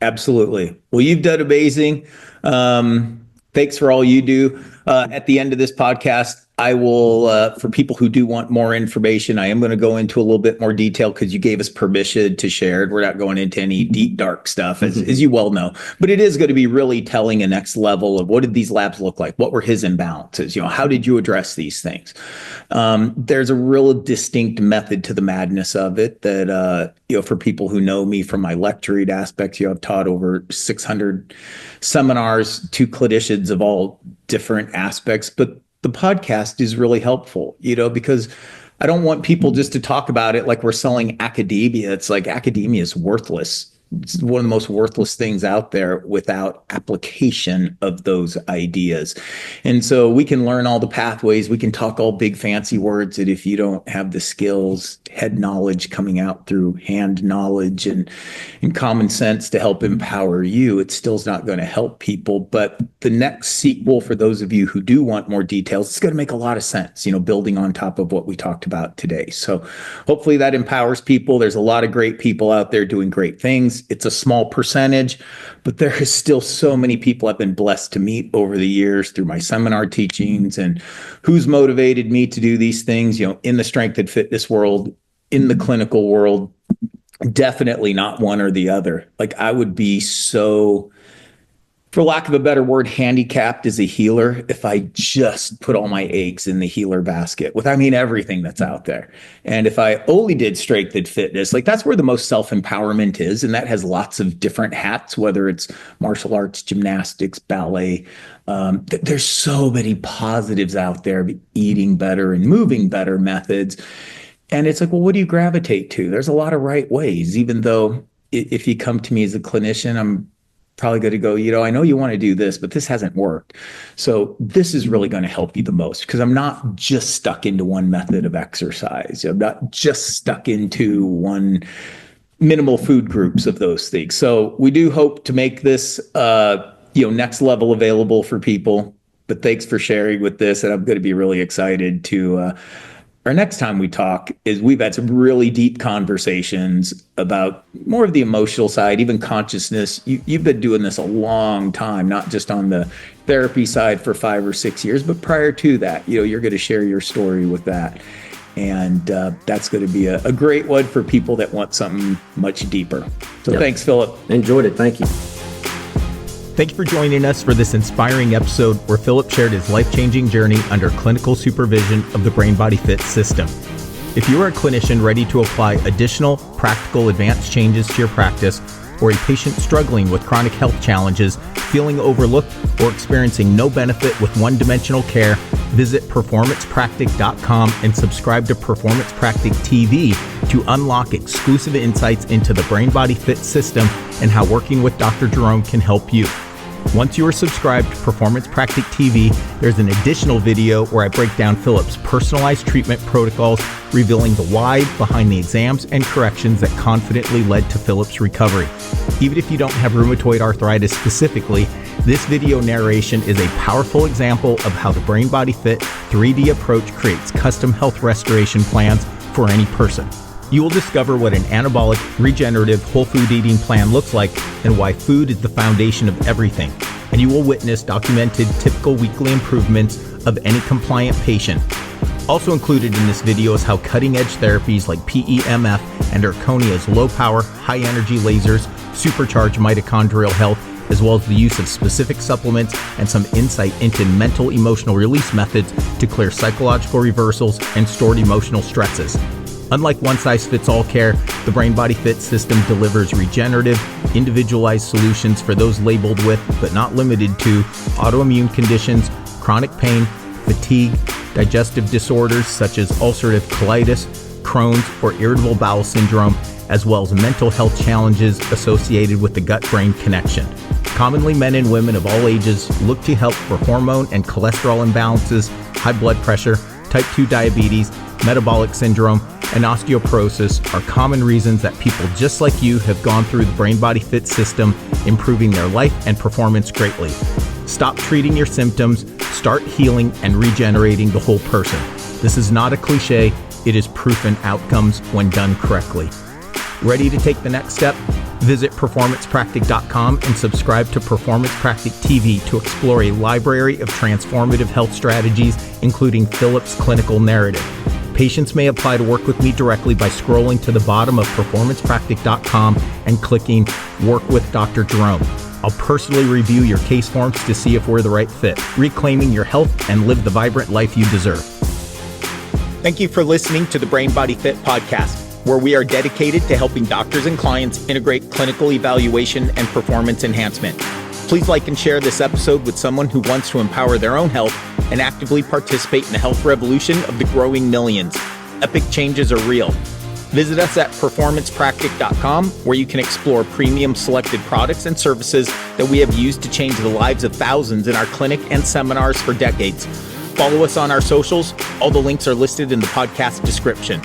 [SPEAKER 1] Absolutely. Well, you've done amazing. Thanks for all you do. At the end of this podcast, I will, for people who do want more information, I am going to go into a little bit more detail because you gave us permission to share it. We're not going into any deep, dark stuff, as you well know. But it is going to be really telling a next level of what did these labs look like? What were his imbalances? How did you address these things? There's a real distinct method to the madness of it that, for people who know me from my lecturing aspects, I've taught over 600 seminars to clinicians of all different aspects. But the podcast is really helpful, because I don't want people just to talk about it like we're selling academia. It's like academia is worthless. It's one of the most worthless things out there without application of those ideas. And so we can learn all the pathways. We can talk all big fancy words that if you don't have the skills, head knowledge coming out through hand knowledge and common sense to help empower you, it still is not going to help people. But the next sequel, for those of you who do want more details, it's going to make a lot of sense, building on top of what we talked about today. So hopefully that empowers people. There's a lot of great people out there doing great things. It's a small percentage, but there is still so many people I've been blessed to meet over the years through my seminar teachings and who's motivated me to do these things, in the strength and fitness world, in the clinical world, definitely not one or the other. Like I would be so, for lack of a better word, handicapped as a healer if I just put all my eggs in the healer basket with, everything that's out there. And if I only did strength and fitness, like that's where the most self-empowerment is. And that has lots of different hats, whether it's martial arts, gymnastics, ballet. There's so many positives out there, eating better and moving better methods. And it's like, well, what do you gravitate to? There's a lot of right ways, even though if you come to me as a clinician, I'm probably going to go, I know you want to do this, but this hasn't worked. So this is really going to help you the most because I'm not just stuck into one method of exercise. I'm not just stuck into one minimal food groups of those things. So we do hope to make this, next level available for people. But thanks for sharing with this. And I'm going to be really excited to, our next time we talk is we've had some really deep conversations about more of the emotional side, even consciousness. You've been doing this a long time, not just on the therapy side for 5 or 6 years, but prior to that, you're going to share your story with that. And that's going to be a great one for people that want something much deeper. So Thanks, Phillip.
[SPEAKER 2] Enjoyed it. Thank you.
[SPEAKER 3] Thank you for joining us for this inspiring episode where Phillip shared his life-changing journey under clinical supervision of the Brain Body Fit system. If you are a clinician ready to apply additional practical advanced changes to your practice, or a patient struggling with chronic health challenges, feeling overlooked, or experiencing no benefit with one-dimensional care, visit PerformancePractic.com and subscribe to PerformancePractic TV to unlock exclusive insights into the Brain Body Fit system and how working with Dr. Jerome can help you. Once you are subscribed to PerformancePractic TV, there's an additional video where I break down Phillip's personalized treatment protocols, revealing the why behind the exams and corrections that confidently led to Phillip's recovery. Even if you don't have rheumatoid arthritis specifically, this video narration is a powerful example of how the Brain Body Fit 3D approach creates custom health restoration plans for any person. You will discover what an anabolic, regenerative, whole food eating plan looks like and why food is the foundation of everything. And you will witness documented typical weekly improvements of any compliant patient. Also included in this video is how cutting-edge therapies like PEMF and Erconia's low-power, high-energy lasers supercharge mitochondrial health, as well as the use of specific supplements and some insight into mental emotional release methods to clear psychological reversals and stored emotional stresses. Unlike one-size-fits-all care, the Brain Body Fit system delivers regenerative, individualized solutions for those labeled with, but not limited to, autoimmune conditions, chronic pain, fatigue, digestive disorders such as ulcerative colitis, Crohn's, or irritable bowel syndrome, as well as mental health challenges associated with the gut-brain connection. Commonly, men and women of all ages look to help for hormone and cholesterol imbalances, high blood pressure, type 2 diabetes, metabolic syndrome, and osteoporosis are common reasons that people just like you have gone through the Brain Body Fit system, improving their life and performance greatly. Stop treating your symptoms, start healing and regenerating the whole person. This is not a cliche, it is proven outcomes when done correctly. Ready to take the next step? Visit PerformancePractic.com and subscribe to PerformancePractic TV to explore a library of transformative health strategies, including Phillip's clinical narrative. Patients may apply to work with me directly by scrolling to the bottom of PerformancePractic.com and clicking Work with Dr. Jerome. I'll personally review your case forms to see if we're the right fit, reclaiming your health and live the vibrant life you deserve. Thank you for listening to the Brain Body Fit podcast, where we are dedicated to helping doctors and clients integrate clinical evaluation and performance enhancement. Please like and share this episode with someone who wants to empower their own health and actively participate in the health revolution of the growing millions. Epic changes are real. Visit us at PerformancePractic.com, where you can explore premium selected products and services that we have used to change the lives of thousands in our clinic and seminars for decades. Follow us on our socials. All the links are listed in the podcast description.